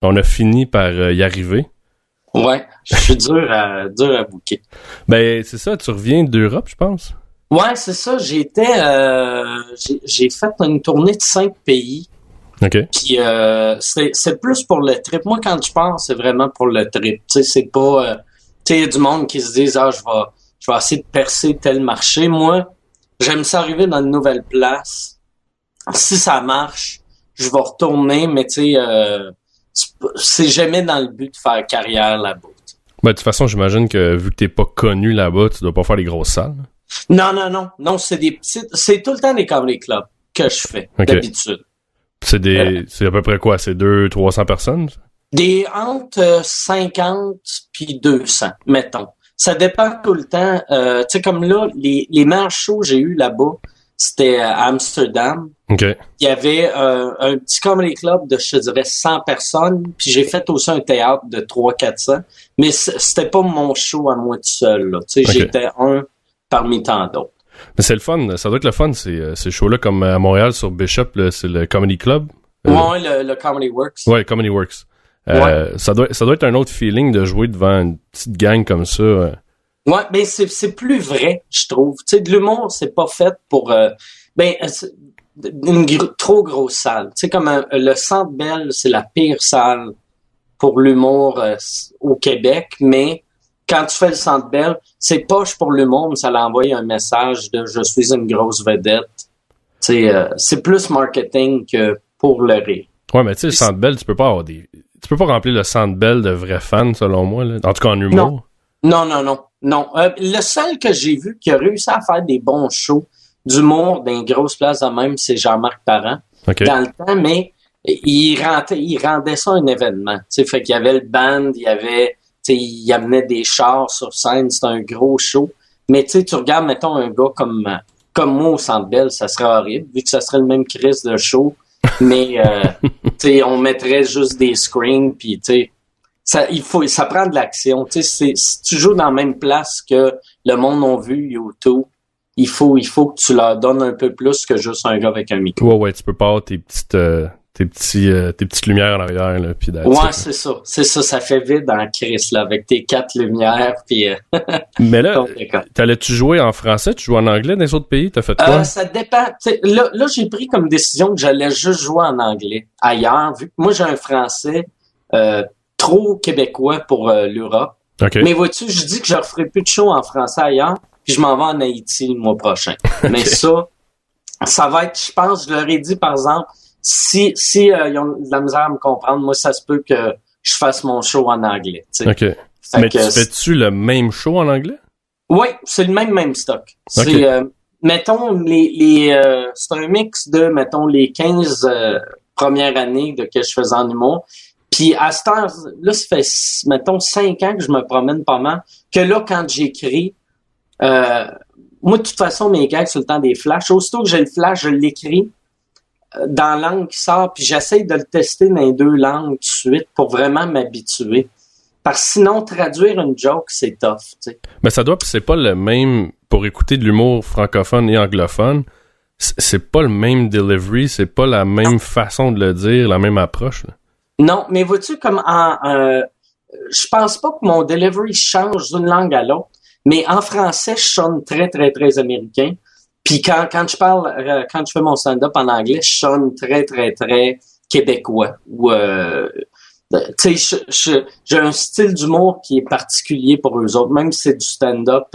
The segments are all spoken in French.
On a fini par y arriver. Ouais, je suis dur à booker. Ben, c'est ça, tu reviens d'Europe, je pense. Ouais, c'est ça. J'ai fait une tournée de 5 pays. OK. Puis c'est plus pour le trip. Moi, quand je pars, c'est vraiment pour le trip. Tu sais, c'est pas... tu sais, il y a du monde qui se disent « Ah, je vais essayer de percer tel marché. » Moi, j'aime ça arriver dans une nouvelle place. Si ça marche, je vais retourner, mais tu sais, c'est jamais dans le but de faire carrière là-bas. Ben, de toute façon, j'imagine que vu que t'es pas connu là-bas, tu dois pas faire les grosses salles. Non, c'est des petites... C'est tout le temps des comedy clubs que je fais, d'habitude. C'est à peu près quoi? C'est 200-300 personnes? Des entre 50 puis 200, mettons. Ça dépend tout le temps. Tu sais, comme là, les meilleurs shows que j'ai eu là-bas, c'était à Amsterdam. OK. Il y avait un petit comedy club de, je te dirais, 100 personnes. Puis j'ai fait aussi un théâtre de 300-400. Mais c'était pas mon show à moi tout seul. Tu sais, j'étais un parmi tant d'autres. Mais c'est le fun. Ça doit être le fun, ces shows-là, comme à Montréal, sur Bishop, là, c'est le Comedy Club. Ouais, le Comedy Works. Ouais, Comedy Works. Ouais. Ça doit être un autre feeling de jouer devant une petite gang comme ça. Ouais, mais c'est plus vrai, je trouve. Tu sais, de l'humour, c'est pas fait pour une trop grosse salle. Tu sais, comme le Centre Bell, c'est la pire salle pour l'humour au Québec, mais quand tu fais le Centre Bell, c'est poche pour l'humour, mais ça l'envoie un message de « je suis une grosse vedette ». Tu sais, c'est plus marketing que pour le rire. Ouais, mais tu sais, le Centre Bell, tu peux pas remplir le Centre Bell de vrais fans, selon moi, là. En tout cas, en humour. Non. Le seul que j'ai vu qui a réussi à faire des bons shows d'humour dans une grosse place de même, c'est Jean-Marc Parent. Okay. Dans le temps, mais il rendait ça un événement. Tu sais, fait qu'il y avait le band, il amenait des chars sur scène, c'était un gros show. Mais tu sais, tu regardes, mettons, un gars comme moi au Centre Bell, ça serait horrible, vu que ça serait le même crise de show. Mais, tu sais, on mettrait juste des screens, puis tu sais, ça prend de l'action. Tu sais, si tu joues dans la même place que le monde a vu YouTube, il faut que tu leur donnes un peu plus que juste un gars avec un micro. Ouais, tu peux pas avoir tes petites lumières en arrière, là, puis ouais, c'est ça, ça fait vide en crise, là, avec tes 4 lumières, puis... Mais là, t'allais-tu jouer en français, tu joues en anglais dans les autres pays, t'as fait quoi? Ça dépend. Là, j'ai pris comme décision que j'allais juste jouer en anglais ailleurs, vu que moi, j'ai un français trop québécois pour l'Europe. Okay. Mais vois-tu, je dis que je referai plus de show en français ailleurs, puis je m'en vais en Haïti le mois prochain. Okay. Mais ça va être, je pense, je leur ai dit, par exemple, si ils ont de la misère à me comprendre, moi, ça se peut que je fasse mon show en anglais. T'sais. OK. Mais fais-tu le même show en anglais? Oui, c'est le même stock. Okay. C'est, mettons, c'est un mix de, mettons, les 15 premières années que je faisais en humour. Puis à cette heure, là, ça fait, mettons, 5 ans que je me promène pas mal, que là, quand j'écris, moi, de toute façon, mes gags, c'est le temps des flashs. Aussitôt que j'ai le flash, je l'écris dans la langue qui sort, puis j'essaie de le tester dans les 2 langues tout de suite pour vraiment m'habituer. Parce que sinon, traduire une joke, c'est tough, tu sais. Mais ça doit, c'est pas le même, pour écouter de l'humour francophone et anglophone, c'est pas le même delivery, c'est pas la même façon de le dire, la même approche, là. Non, mais vois-tu, comme je pense pas que mon delivery change d'une langue à l'autre, mais en français, je sonne très, très, très américain. Puis quand je parle, quand je fais mon stand-up en anglais, je sonne très, très, très québécois. Ou tu sais, j'ai un style d'humour qui est particulier pour eux autres, même si c'est du stand-up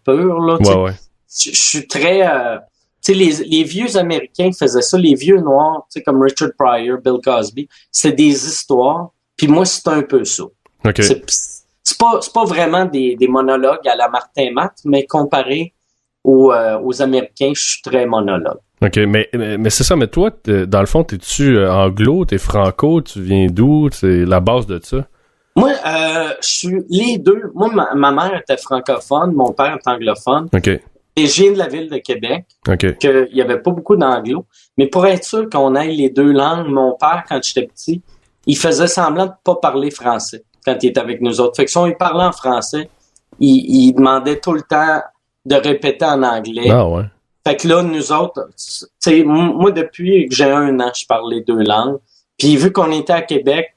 pur, là. Ouais. Je suis très... tu sais, les vieux Américains faisaient ça, les vieux Noirs, tu sais, comme Richard Pryor, Bill Cosby, c'est des histoires, puis moi, c'est un peu ça. Okay. C'est pas vraiment des monologues à la Martin Matt, mais comparé aux Américains, je suis très monologue. OK, mais c'est ça, mais toi, dans le fond, t'es-tu anglo, t'es franco, tu viens d'où? C'est la base de ça? Moi, je suis les deux. Moi, ma mère était francophone, mon père était anglophone. OK. Et je viens de la ville de Québec, qu'il y avait pas beaucoup d'anglo. Mais pour être sûr qu'on ait les 2 langues, mon père, quand j'étais petit, il faisait semblant de pas parler français quand il était avec nous autres. Fait que si on lui parlait en français, il demandait tout le temps de répéter en anglais. Ah ouais. Fait que là, nous autres, tu sais, moi, depuis que j'ai 1 an, je parle les 2 langues. Puis vu qu'on était à Québec,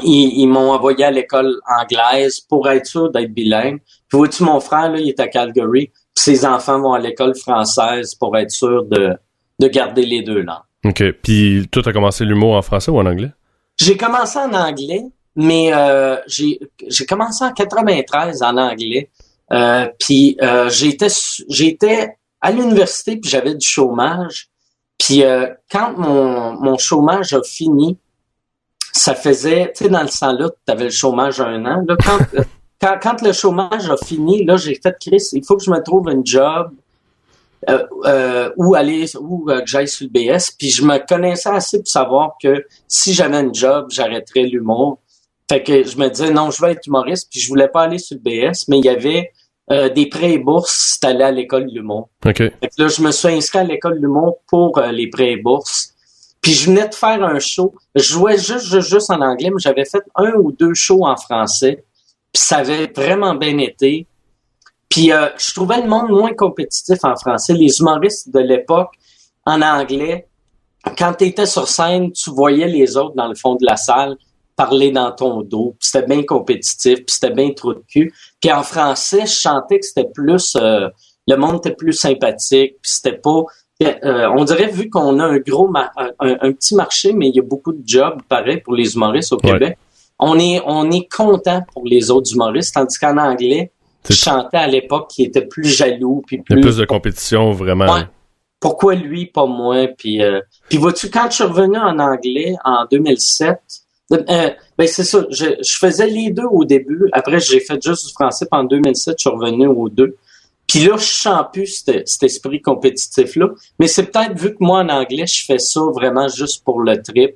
ils m'ont envoyé à l'école anglaise pour être sûr d'être bilingue. Puis vois-tu, mon frère, là, il est à Calgary, puis ses enfants vont à l'école française pour être sûr de garder les deux langues. OK. Puis toi, t'as commencé l'humour en français ou en anglais? J'ai commencé en anglais, mais j'ai commencé en 93 en anglais. Puis j'étais à l'université, puis j'avais du chômage. Puis quand mon chômage a fini, ça faisait, tu sais, dans le temps-là, tu avais le chômage 1 an. Là, quand le chômage a fini, là, j'ai fait Chris, il faut que je me trouve un job où que j'aille sur le BS. Puis je me connaissais assez pour savoir que si j'avais un job, j'arrêterais l'humour. Fait que je me disais non, je vais être humoriste. Puis je voulais pas aller sur le BS, mais il y avait des prêts et bourses si t'allais à l'école de l'humour. OK. Fait que là, je me suis inscrit à l'école de l'humour pour les prêts et bourses. Puis je venais de faire un show. Je jouais juste en anglais, mais j'avais fait 1 ou 2 shows en français. Puis ça avait vraiment bien été. Puis je trouvais le monde moins compétitif en français. Les humoristes de l'époque, en anglais, quand tu étais sur scène, tu voyais les autres dans le fond de la salle parler dans ton dos. Puis c'était bien compétitif, puis c'était bien trou de cul. Puis en français, je chantais que c'était plus... le monde était plus sympathique, puis c'était pas... on dirait, vu qu'on a un petit marché, mais il y a beaucoup de jobs, pareil, pour les humoristes au Québec, on est content pour les autres humoristes, tandis qu'en anglais, je chantais à l'époque qui était plus jaloux. Puis il y a plus de compétition, vraiment. Ouais. Pourquoi lui, pas moi? Puis vois-tu, quand je suis revenu en anglais en 2007, ben c'est ça, je faisais les deux au début. Après, j'ai fait juste du français. Puis en 2007, je suis revenu aux deux. Puis là, je sens plus cet esprit compétitif-là. Mais c'est peut-être vu que moi, en anglais, je fais ça vraiment juste pour le trip.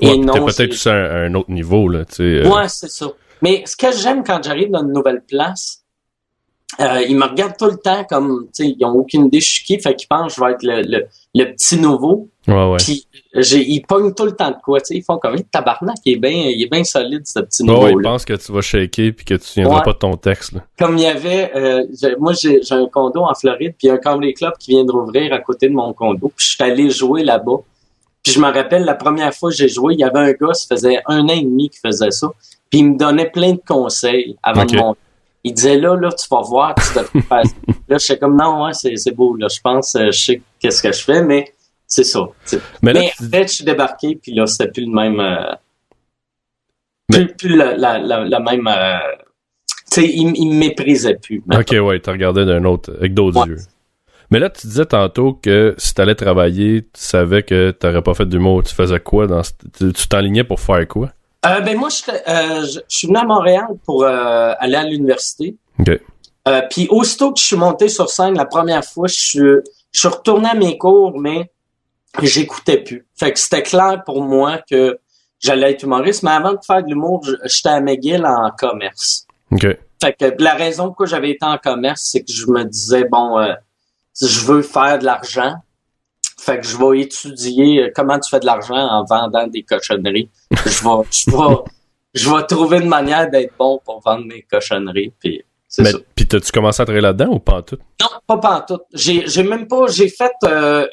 Ouais, et non, t'es peut-être plus à un autre niveau, là, tu sais. Ouais, c'est ça. Mais ce que j'aime quand j'arrive dans une nouvelle place, ils me regardent tout le temps comme, tu sais, ils ont aucune idée je suis qui, fait qu'ils pensent que je vais être le petit nouveau. Ouais. Puis ils pognent tout le temps de quoi, tu sais, ils font comme, tabarnak, il est bien solide, ce petit nouveau-là. Ouais, ils pensent que tu vas shaker puis que tu viendras pas de ton texte, là. Comme il y avait, moi j'ai un condo en Floride, puis il y a un comedy club qui vient de rouvrir à côté de mon condo, puis je suis allé jouer là-bas. Puis je me rappelle, la première fois que j'ai joué, il y avait un gars, ça faisait 1 an et demi qu'il faisait ça, puis il me donnait plein de conseils avant de monter. Il disait, là, tu vas voir, tu devrais faire ça. Là, je suis comme, non, ouais, c'est beau, là, je pense, je sais qu'est-ce que je fais, mais c'est ça. Mais après, je suis débarqué, puis là, c'était plus le même... plus la même... tu sais, il me méprisait plus. Maintenant. OK, ouais, tu regardais avec d'autres yeux. Mais là, tu disais tantôt que si t'allais travailler, tu savais que t'aurais pas fait d'humour. Tu faisais quoi? Tu t'enlignais pour faire quoi? Ben moi, je suis venu à Montréal pour aller à l'université. OK. Puis aussitôt que je suis monté sur scène la première fois, je suis retourné à mes cours, mais j'écoutais plus. Fait que c'était clair pour moi que j'allais être humoriste. Mais avant de faire de l'humour, j'étais à McGill en commerce. OK. Fait que la raison pourquoi j'avais été en commerce, c'est que je me disais, bon... je veux faire de l'argent, fait que je vais étudier comment tu fais de l'argent en vendant des cochonneries. Je vais trouver une manière d'être bon pour vendre mes cochonneries, puis c'est ça. Puis t'as-tu commencé à travailler là-dedans ou pas en tout? Non, pas pantoute. J'ai fait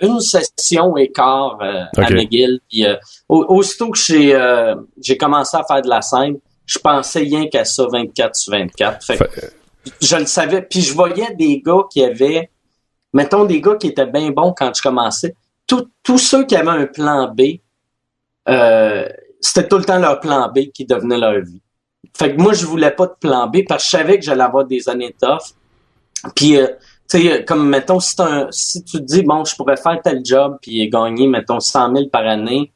une session et quart à McGill, puis aussitôt que j'ai commencé à faire de la scène, je pensais rien qu'à ça 24/24. Fait que je le savais, puis je voyais des gars qui avaient mettons des gars qui étaient bien bons quand je commençais. Tous ceux qui avaient un plan B, c'était tout le temps leur plan B qui devenait leur vie. Fait que moi, je voulais pas de plan B parce que je savais que j'allais avoir des années tough. Puis, tu sais, comme, mettons, si tu te dis, bon, je pourrais faire tel job puis gagner, mettons, 100 000 par année,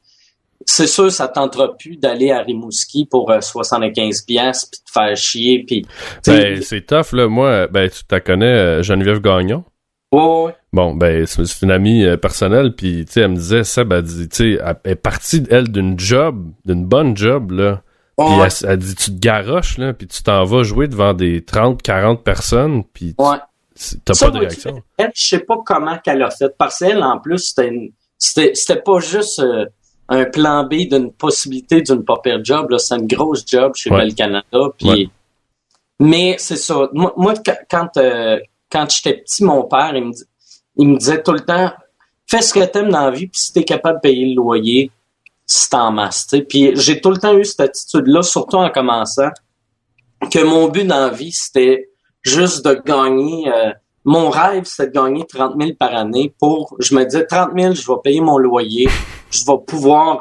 c'est sûr, ça tentera plus d'aller à Rimouski pour 75 piastres puis te faire chier. Puis, ben, c'est tough, là. Moi, tu t'as connais Geneviève Gagnon? Ouais. Bon, c'est une amie personnelle, puis tu sais, elle me disait ça, tu sais, elle est partie, elle, d'une bonne job, là. Puis elle dit, tu te garoches, là, puis tu t'en vas jouer devant des 30-40 personnes, puis t'as pas de réaction. Elle, je sais pas comment qu'elle a fait, parce qu'elle, en plus, c'était pas juste un plan B d'une possibilité d'une pas pire job, là, c'est une grosse job chez Bell Canada, puis... Mais c'est ça, moi quand j'étais petit, mon père, il me disait tout le temps, fais ce que t'aimes dans la vie, puis si t'es capable de payer le loyer, c'est en masse, tu sais. Puis j'ai tout le temps eu cette attitude-là, surtout en commençant, que mon but dans la vie, c'était juste de gagner. Mon rêve, c'était de gagner 30 000 par année je me disais 30 000, je vais payer mon loyer, je vais pouvoir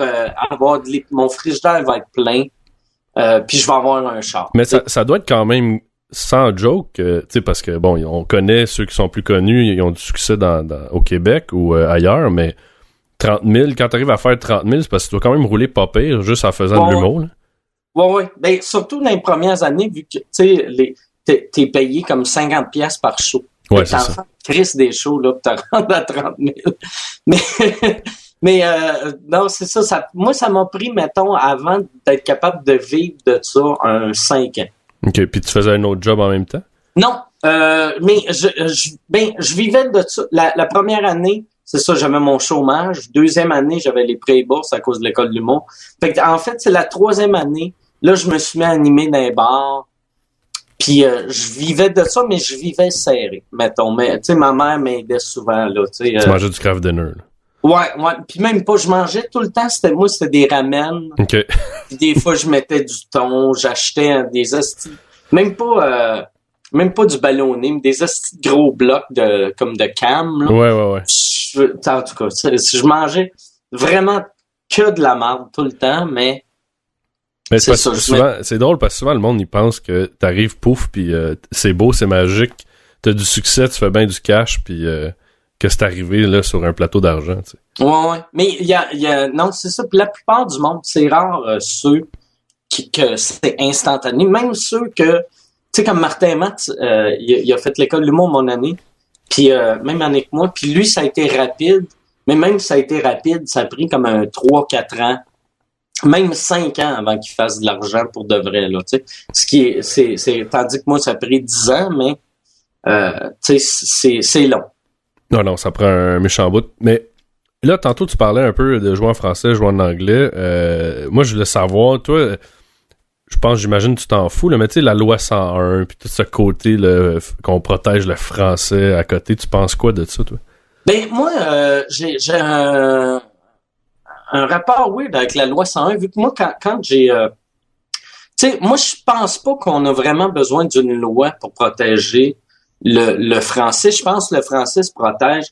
avoir mon frigidaire va être plein, puis je vais avoir un char. Mais ça doit être quand même sans joke, tu sais, parce que bon, on connaît ceux qui sont plus connus, ils ont du succès au Québec ou ailleurs, mais 30 000, quand t'arrives à faire 30 000, c'est parce que tu dois quand même rouler pas pire juste en faisant de l'humour, là. Oui. Ben, surtout dans les premières années, vu que, tu sais, t'es payé comme 50 pièces par show. Ouais, c'est ça. Chris des shows, là, pis t'as rendu à 30 000. Mais non, c'est ça. Moi, ça m'a pris, mettons, avant d'être capable de vivre de ça, 5 ans. OK, puis tu faisais un autre job en même temps? Non, mais je vivais de ça. La première année, c'est ça, j'avais mon chômage. Deuxième année, j'avais les prêts et bourses à cause de l'école de l'humour. Fait que, en fait, c'est la troisième année. Là, je me suis mis à animer dans les bars. Puis je vivais de ça, mais je vivais serré, mettons. Mais tu sais, ma mère m'aidait souvent, là. Tu mangeais du craft dinner, là. Ouais. Puis même pas, je mangeais tout le temps. C'était des ramen. OK. Puis des fois, je mettais du thon. J'achetais des hosties. Même pas du ballonné, mais des hosties de gros blocs comme de cam, là. Ouais. En tout cas, je mangeais vraiment que de la marde tout le temps, mais c'est ça, souvent, c'est drôle parce que souvent le monde il pense que t'arrives pouf puis c'est beau, c'est magique, t'as du succès, tu fais bien du cash puis que c'est arrivé là sur un plateau d'argent, tu sais. Ouais. Mais il y a non, c'est ça. Puis la plupart du monde, c'est rare ceux que c'est instantané, même ceux que tu sais comme Martin Matt, il a fait l'école de l'humour mon année. Puis même année que moi, puis lui ça a été rapide, mais même si ça a été rapide, ça a pris comme 3-4 ans. Même 5 ans avant qu'il fasse de l'argent pour de vrai, là, tu sais. Ce qui est, c'est, tandis que moi, ça a pris 10 ans, mais, tu sais, c'est long. Non, ça prend un méchant bout. Mais, là, tantôt, tu parlais un peu de jouer en français, jouer en anglais. Moi, je voulais savoir, toi, j'imagine, tu t'en fous, là, mais tu sais, la loi 101, puis tout ce côté, là, qu'on protège le français à côté, tu penses quoi de ça, toi? Ben, moi, j'ai un rapport weird avec la loi 101, vu que moi, quand j'ai... tu sais, moi, je pense pas qu'on a vraiment besoin d'une loi pour protéger le français. Je pense que le français se protège.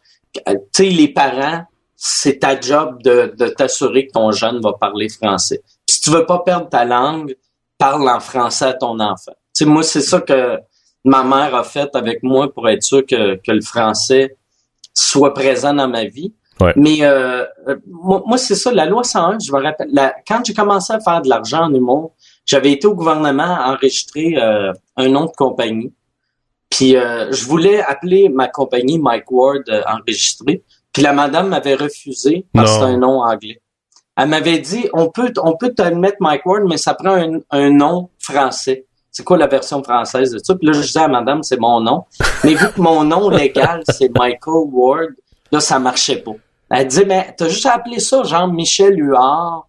Tu sais, les parents, c'est ta job de t'assurer que ton jeune va parler français. Puis si tu veux pas perdre ta langue, parle en français à ton enfant. Tu sais, moi, c'est ça que ma mère a fait avec moi pour être sûr que le français soit présent dans ma vie. Ouais. Mais moi, c'est ça, la loi 101, je me rappelle, quand j'ai commencé à faire de l'argent en humour, j'avais été au gouvernement enregistrer un nom de compagnie. Puis je voulais appeler ma compagnie Mike Ward enregistrée. Puis la madame m'avait refusé parce que c'est un nom anglais. Elle m'avait dit, on peut te le mettre Mike Ward, mais ça prend un nom français. C'est quoi la version française de ça? Puis là, je disais à madame, c'est mon nom. Mais vu que mon nom légal, c'est Michael Ward, là, ça marchait pas. Elle disait, mais t'as juste appelé ça, genre Michel Huard,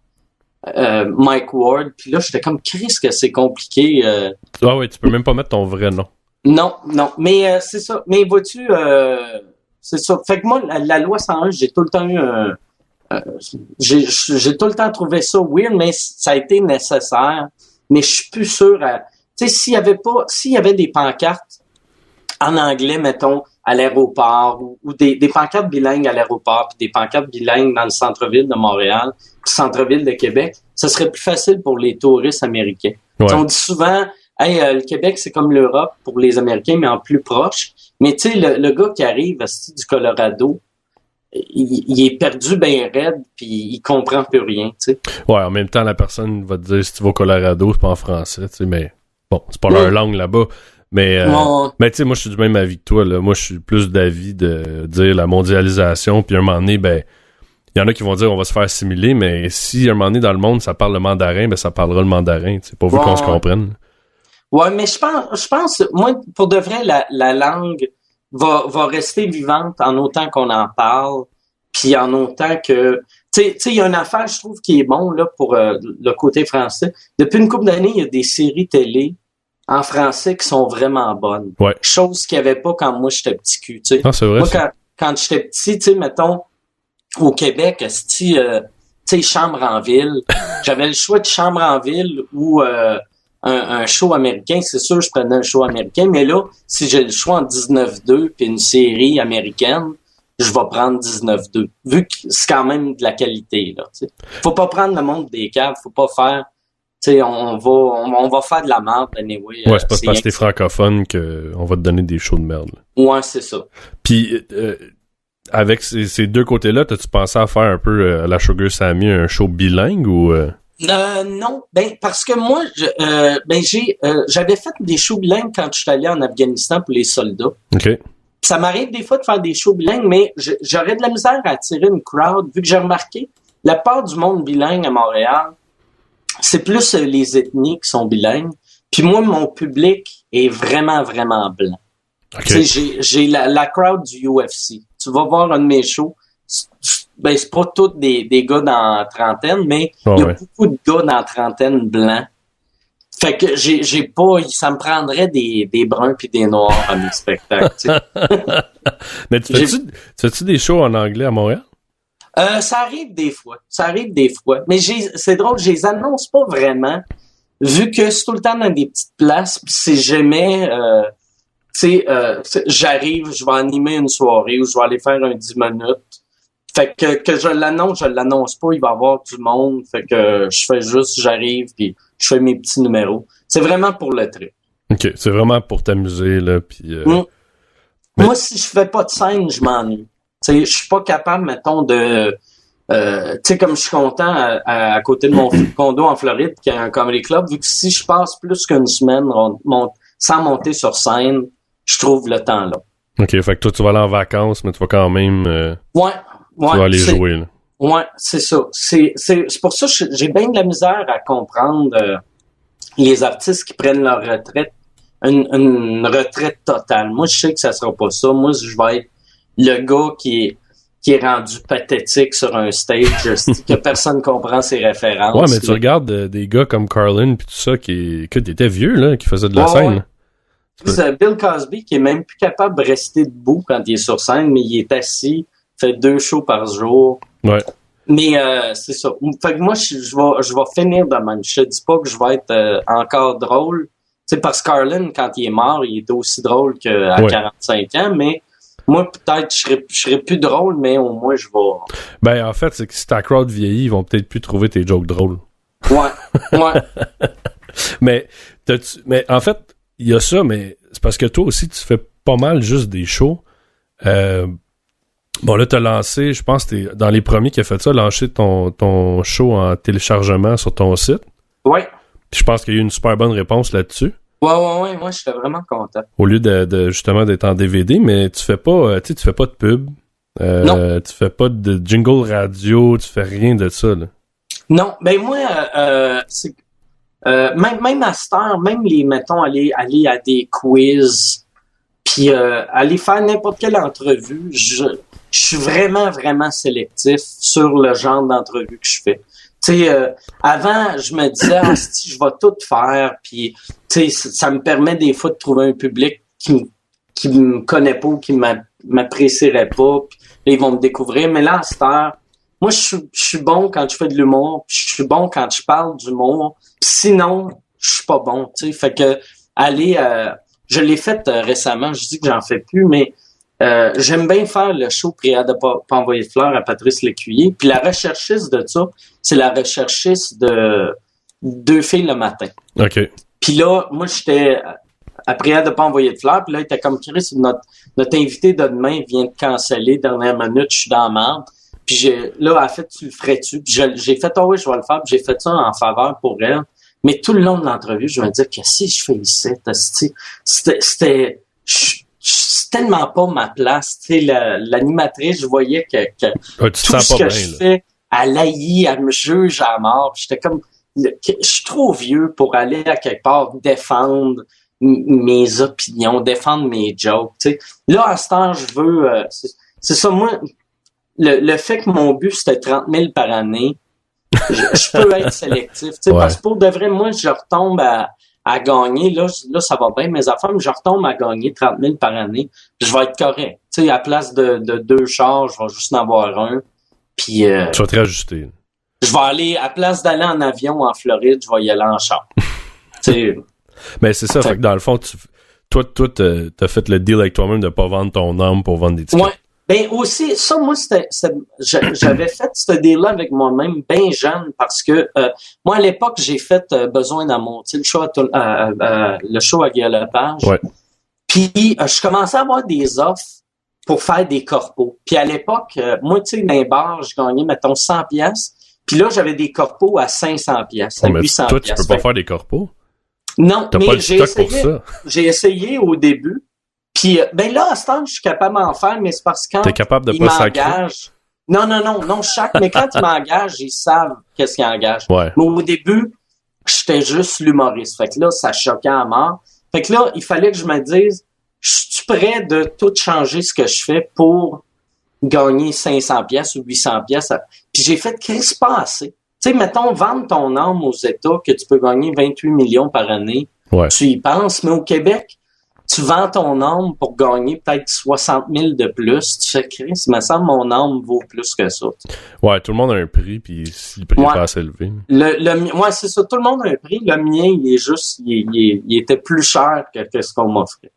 Mike Ward. Puis là, j'étais comme, Chris, que c'est compliqué. Ah oui, tu peux même pas mettre ton vrai nom. Non. Mais c'est ça. Mais vois-tu, c'est ça. Fait que moi, la loi 101, j'ai tout le temps eu j'ai tout le temps trouvé ça weird, mais ça a été nécessaire. Mais je suis plus sûr tu sais, s'il y avait des pancartes en anglais, mettons, à l'aéroport, ou des pancartes bilingues à l'aéroport, puis des pancartes bilingues dans le centre-ville de Montréal, puis centre-ville de Québec, ça serait plus facile pour les touristes américains. Ouais. On dit souvent, le Québec, c'est comme l'Europe pour les Américains, mais en plus proche. Mais tu sais, le gars qui arrive du Colorado, il est perdu ben raide, puis il comprend plus rien, tu sais. Ouais, en même temps, la personne va te dire, si tu vas au Colorado, c'est pas en français, tu sais, mais bon, c'est pas leur langue là-bas. Mais tu sais, moi, je suis du même avis que toi, là. Moi, je suis plus d'avis de dire la mondialisation, puis à un moment donné, ben, il y en a qui vont dire on va se faire assimiler, mais si à un moment donné dans le monde, ça parle le mandarin, ben, ça parlera le mandarin, tu sais, pour qu'on se comprenne. Ouais, mais je pense, moi, pour de vrai, la langue va rester vivante en autant qu'on en parle, puis en autant que... Tu sais, il y a une affaire, je trouve, qui est bon là pour le côté français. Depuis une couple d'années, il y a des séries télé en français qui sont vraiment bonnes. Ouais. Chose qu'il n'y avait pas quand moi, j'étais petit cul, tu sais. Ah, c'est vrai. Moi, quand j'étais petit, tu sais, mettons, au Québec, tu sais, chambre en ville. J'avais le choix de chambre en ville ou un show américain. C'est sûr, je prenais un show américain, mais là, si j'ai le choix en 19-2 puis une série américaine, je vais prendre 19-2. Vu que c'est quand même de la qualité, là, tu sais. Faut pas prendre le monde des caves, faut pas faire, tu sais, on va faire de la merde, anyway. Ouais, c'est pas parce que t'es francophone qu'on va te donner des shows de merde, là. Ouais, c'est ça. Puis, avec ces deux côtés-là, t'as-tu pensé à faire un peu à la Sugar Sammy un show bilingue ou... Non, parce que moi, j'avais fait des shows bilingues quand je suis allé en Afghanistan pour les soldats. OK. Ça m'arrive des fois de faire des shows bilingues, mais j'aurais de la misère à attirer une crowd, vu que j'ai remarqué, la part du monde bilingue à Montréal, c'est plus les ethnies qui sont bilingues. Puis moi, mon public est vraiment, vraiment blanc. Okay. J'ai la crowd du UFC. Tu vas voir un de mes shows, c'est pas tous des gars dans la trentaine, mais il y a beaucoup de gars dans la trentaine blancs. Fait que j'ai pas, ça me prendrait des bruns puis des noirs à mes spectacles, tu sais. Mais tu fais-tu des shows en anglais à Montréal? Ça arrive des fois. Mais c'est drôle, je les annonce pas vraiment, vu que c'est tout le temps dans des petites places, pis c'est jamais, j'arrive, je vais animer une soirée ou je vais aller faire un 10 minutes. Fait que je l'annonce pas, il va y avoir du monde. Fait que j'arrive puis je fais mes petits numéros. C'est vraiment pour le trip. OK, c'est vraiment pour t'amuser, là, puis... Moi, si je fais pas de scène, je m'ennuie. Tu sais, je suis pas capable, mettons, de... tu sais, comme je suis content à côté de mon condo en Floride, qui a un comedy club, vu que si je passe plus qu'une semaine sans monter sur scène, je trouve le temps là. OK, fait que toi, tu vas aller en vacances, mais tu vas quand même... Ouais, tu vas aller jouer, là. Ouais, c'est ça. C'est pour ça que j'ai bien de la misère à comprendre les artistes qui prennent leur retraite, une retraite totale. Moi, je sais que ça sera pas ça. Moi, je vais être le gars qui est rendu pathétique sur un stage, que personne comprend ses références. Ouais, mais tu regardes des gars comme Carlin puis tout ça qui étaient vieux, là, qui faisaient de la scène. Ouais. C'est Bill Cosby qui est même plus capable de rester debout quand il est sur scène, mais il est assis, fait 2 shows par jour. Ouais. Mais c'est ça. Fait que moi, je vais finir de même. Je te dis pas que je vais être encore drôle. Tu sais, parce que Carlin, quand il est mort, il était aussi drôle qu'à 45 ans, mais moi, peut-être, je serais plus drôle, mais au moins, je vais... Ben, en fait, c'est que si ta crowd vieillit, ils vont peut-être plus trouver tes jokes drôles. Ouais. mais en fait, il y a ça, mais c'est parce que toi aussi, tu fais pas mal juste des shows. Bon, là, t'as lancé, je pense que t'es dans les premiers qui a fait ça, lancé ton show en téléchargement sur ton site. Ouais. Puis je pense qu'il y a eu une super bonne réponse là-dessus. Ouais, moi, j'étais vraiment content. Au lieu de justement d'être en DVD, mais tu fais pas de pub. Non. Tu fais pas de jingle radio, tu fais rien de ça, là. Non, ben moi, c'est même à cette heure, même mettons, aller à des quiz, puis aller faire n'importe quelle entrevue, je suis vraiment, vraiment sélectif sur le genre d'entrevue que je fais. Tu sais, avant, je me disais, je vais tout faire, puis tu sais, ça me permet des fois de trouver un public qui me connaît pas ou qui m'apprécierait pas, puis là, ils vont me découvrir. Mais là, à cette heure, moi, je suis bon quand je fais de l'humour, puis je suis bon quand je parle d'humour, puis sinon, je suis pas bon, tu sais. Fait que je l'ai fait récemment, je dis que j'en fais plus, mais j'aime bien faire le show Prière de pas envoyer de fleurs à Patrice Lécuyer. Puis la recherchiste de ça, c'est la recherchiste de Deux filles le matin. OK. Puis là, moi, j'étais à Prière de pas envoyer de fleurs. Puis là, il était comme Chris, notre invité de demain vient de canceller. Dernière minute, je suis dans la merde. Puis là, en fait, tu le ferais-tu? Puis j'ai fait, oui, je vais le faire. Puis j'ai fait ça en faveur pour elle. Mais tout le long de l'entrevue, je me disais, qu'est-ce que je fais ici? C'était tellement pas ma place. Tu sais, l'animatrice, je voyais que tout ce que je fais, elle haït, elle me juge à mort. Puis j'étais comme, je suis trop vieux pour aller à quelque part défendre mes opinions, défendre mes jokes. Tu sais. Là, à ce temps, je veux... c'est ça, moi, le fait que mon but, c'était 30 000 par année, je peux être sélectif. Tu sais, parce que pour de vrai, moi, je retombe à gagner. Là, ça va bien, mes affaires, mais je retombe à gagner 30 000 par année. Je vais être correct. Tu sais, à place de 2 chars, je vais juste en avoir un. Puis, tu vas te rajuster. je vais aller, à place d'aller en avion en Floride, je vais y aller en char. Mais c'est ça, fait que dans le fond, toi, t'as fait le deal avec toi-même de pas vendre ton âme pour vendre des tickets. Ouais. Ben aussi, ça, moi, j'avais fait ce deal-là avec moi-même bien jeune parce que moi, à l'époque, j'ai fait Besoin d'amour, tu sais, le show à Guy Lepage. Ouais. Puis, je commençais à avoir des offres pour faire des corpos. Puis à l'époque, moi, tu sais, dans les bars, je gagnais, mettons, 100 pièces. Puis là, j'avais des corpos à 500 pièces, à 800 toi, pièces. tu peux pas faire des corpos? Non, t'as mais pas le stock pour ça. J'ai essayé au début. Puis, ben là, à ce temps, je suis capable d'en faire, mais c'est parce que quand t'es capable de ils pas sacrer? m'engagent... Non, mais quand ils m'engagent, ils savent qu'est-ce qu'ils engagent. Ouais. Mais au début, j'étais juste l'humoriste. Fait que là, ça choquait à mort. Fait que là, il fallait que je me dise, je suis prêt de tout changer ce que je fais pour gagner 500 pièces ou 800 pièces. Puis j'ai fait, Chris, pas assez. Tu sais, mettons, vendre ton âme aux États, que tu peux gagner 28 millions par année. Ouais. Tu y penses, mais au Québec, tu vends ton âme pour gagner peut-être 60 000 de plus. Tu fais, Chris, il me semble mon âme vaut plus que ça. Ouais, tout le monde a un prix, puis si le prix est pas assez élevé. Ouais, c'est ça, tout le monde a un prix. Le mien, il est juste, il était plus cher que ce qu'on m'offrait.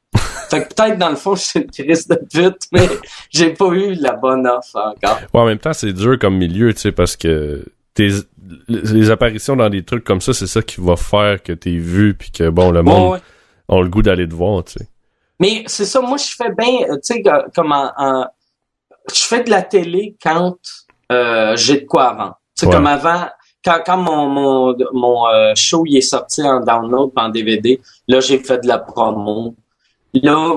Fait que peut-être, dans le fond, je suis une crise de pute, mais j'ai pas eu la bonne offre encore. Ouais, en même temps, c'est dur comme milieu, tu sais, parce que les apparitions dans des trucs comme ça, c'est ça qui va faire que t'es vu, puis que, bon, le monde a le goût d'aller te voir, tu sais. Mais c'est ça, moi, je fais bien, tu sais, comme je fais de la télé quand j'ai de quoi avant. Tu sais, comme avant, quand mon show il est sorti en download, en DVD, là, j'ai fait de la promo. Là,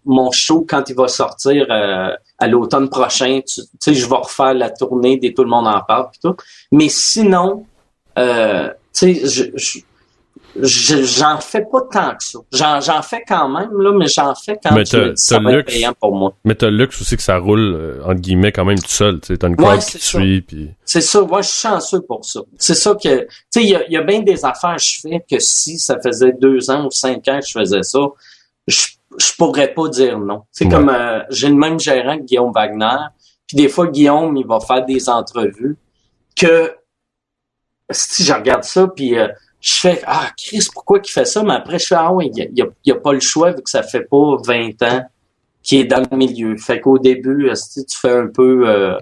mon show, quand il va sortir à l'automne prochain, tu sais, je vais refaire la tournée des Tout le monde en parle pis tout. Mais sinon, tu sais, j'en fais pas tant que ça. J'en fais quand même, là, mais j'en fais quand ça va être payant pour moi. Mais t'as le luxe aussi que ça roule, entre guillemets, quand même tout seul. Tu sais, t'as une crowd qui te suit. Puis... C'est ça. Moi, je suis chanceux pour ça. C'est ça que... Tu sais, il y a bien des affaires que je fais que si ça faisait 2 ans ou 5 ans que je faisais ça, je pourrais pas dire non. C'est comme... j'ai le même gérant que Guillaume Wagner. Puis des fois, Guillaume, il va faire des entrevues que... Si je regarde ça, puis... je fais, Chris, pourquoi il fait ça? Mais après, je fais, oui, il y a pas le choix vu que ça fait pas 20 ans qu'il est dans le milieu. Fait qu'au début, tu fais un peu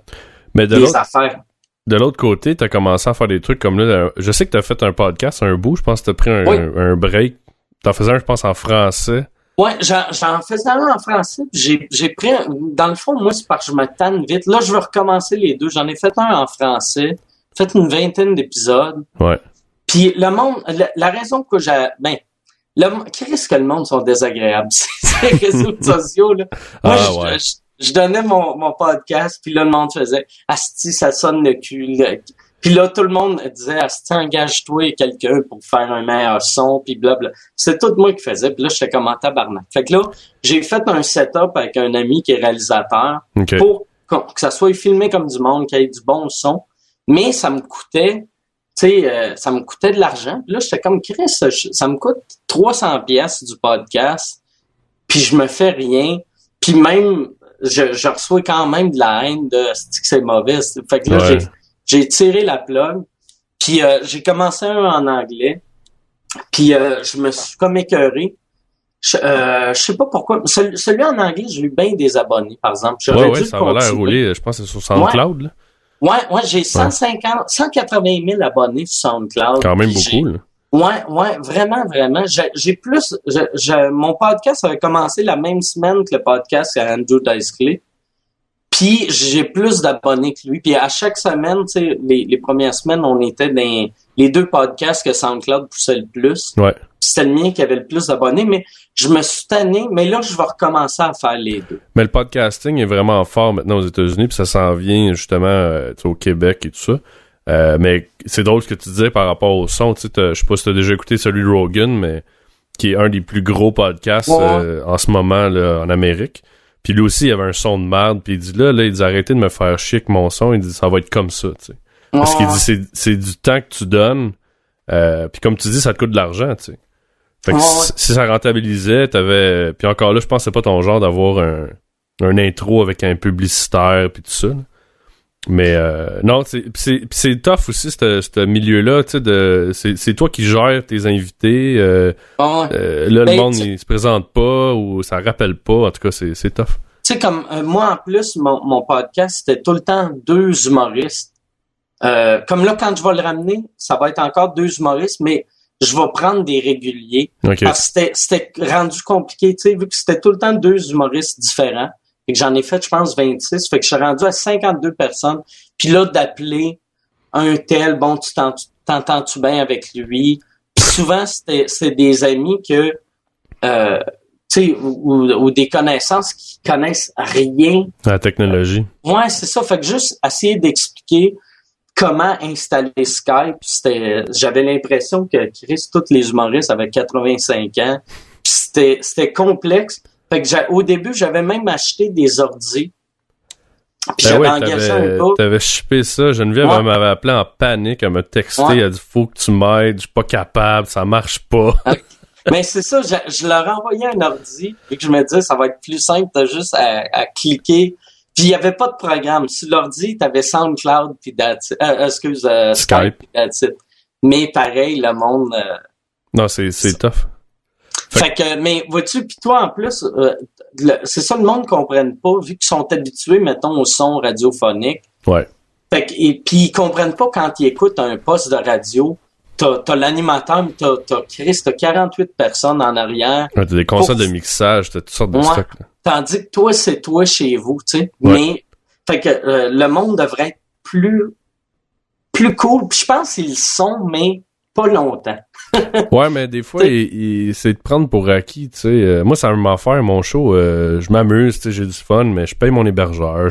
des affaires. De l'autre côté, t'as commencé à faire des trucs comme là. Je sais que t'as fait un podcast, un bout. Je pense que t'as pris un break. T'en faisais un, je pense, en français. Ouais, j'en faisais un en français. J'ai pris, dans le fond, moi, c'est parce que je me tanne vite. Là, je veux recommencer les deux. J'en ai fait un en français. Fait une 20aine d'épisodes. Ouais. Puis le monde, la raison que qu'est-ce que le monde sont désagréables, c'est les réseaux sociaux là. Moi, je donnais mon podcast, puis là le monde faisait asti, ça sonne le cul. Puis là tout le monde disait asti, engage-toi quelqu'un pour faire un meilleur son, puis blabla. C'est tout moi qui faisais, puis là j'étais comme en tabarnak. Fait que là j'ai fait un setup avec un ami qui est réalisateur pour que ça soit filmé comme du monde, qu'il y ait du bon son, mais ça me coûtait. Tu sais, ça me coûtait de l'argent. Puis là, j'étais comme, Chris, ça me coûte 300 pièces du podcast, puis je me fais rien. Puis même, je reçois quand même de la haine de « c'est mauvais ». Fait que là, j'ai tiré la plug, puis j'ai commencé un en anglais, puis je me suis comme écœuré. Je sais pas pourquoi. Celui en anglais, j'ai eu bien des abonnés, par exemple. Ouais, ça va l'air rouler. Je pense que c'est sur SoundCloud, là. Ouais, j'ai 180 000 abonnés sur SoundCloud. Quand même beaucoup, là. Ouais, vraiment. J'ai plus, mon podcast avait commencé la même semaine que le podcast à Andrew Dice Clay. Puis j'ai plus d'abonnés que lui. Puis à chaque semaine, tu sais, les premières semaines, on était dans les 2 podcasts que SoundCloud poussait le plus. Ouais. Puis c'était le mien qui avait le plus d'abonnés, mais je me suis tanné, mais là, je vais recommencer à faire les 2. Mais le podcasting est vraiment fort maintenant aux États-Unis, puis ça s'en vient justement au Québec et tout ça. Mais c'est drôle ce que tu disais par rapport au son. Tu sais, je sais pas si t'as déjà écouté celui de Rogan, mais qui est un des plus gros podcasts en ce moment là, en Amérique. Puis lui aussi, il avait un son de merde, puis il dit là, il dit arrêtez de me faire chier avec mon son. Il dit ça va être comme ça, tu sais. Parce qu'il dit c'est du temps que tu donnes, puis comme tu dis, ça te coûte de l'argent, tu sais. Fait que si ça rentabilisait, t'avais... Puis encore là, je pense que c'est pas ton genre d'avoir un intro avec un publicitaire puis tout ça. Mais non, c'est tough aussi ce milieu-là, tu sais, c'est toi qui gères tes invités. Là, le monde il se présente pas ou ça rappelle pas. En tout cas, c'est tough. Tu sais, comme moi en plus, mon podcast c'était tout le temps 2 humoristes. Comme là, quand je vais le ramener, ça va être encore 2 humoristes, mais je vais prendre des réguliers. Okay. Parce que c'était rendu compliqué, tu sais, vu que c'était tout le temps 2 humoristes différents. Fait que j'en ai fait, je pense, 26. Fait que je suis rendu à 52 personnes. Puis là, d'appeler un tel, bon, t'entends-tu bien avec lui? Puis souvent, c'est des amis que, tu sais, ou des connaissances qui connaissent rien. La technologie. Ouais, c'est ça. Fait que juste essayer d'expliquer comment installer Skype. J'avais l'impression que Chris, tous les humoristes avaient 85 ans. Puis c'était complexe. Fait que au début, j'avais même acheté des ordis. Puis j'avais engagé un gars. T'avais shippé ça. Geneviève elle m'avait appelé en panique. Elle m'a texté. Elle a dit, faut que tu m'aides. Je suis pas capable. Ça marche pas. Mais c'est ça. Je leur envoyais un ordi. Et que je me disais, ça va être plus simple. T'as juste à cliquer. Puis il y avait pas de programme. Sur l'ordi, t'avais SoundCloud puis Skype puis that's it. Mais pareil, le monde... Non, c'est tough. Fait que, mais vois-tu, pis toi en plus, c'est ça le monde ne comprenne pas, vu qu'ils sont habitués, mettons, au son radiophonique. Ouais. Fait que, et puis ils comprennent pas quand ils écoutent un poste de radio, t'as l'animateur, t'as 48 personnes en arrière. Ouais, t'as des consoles de mixage, t'as toutes sortes de stocks. Tandis que toi, c'est toi chez vous, tu sais. Ouais. Mais, fait que le monde devrait être plus cool. Puis je pense qu'ils sont, mais pas longtemps. Ouais, mais des fois, c'est de prendre pour acquis, tu sais. Moi, ça m'a fait mon show. Je m'amuse, tu sais, j'ai du fun, mais je paye mon hébergeur,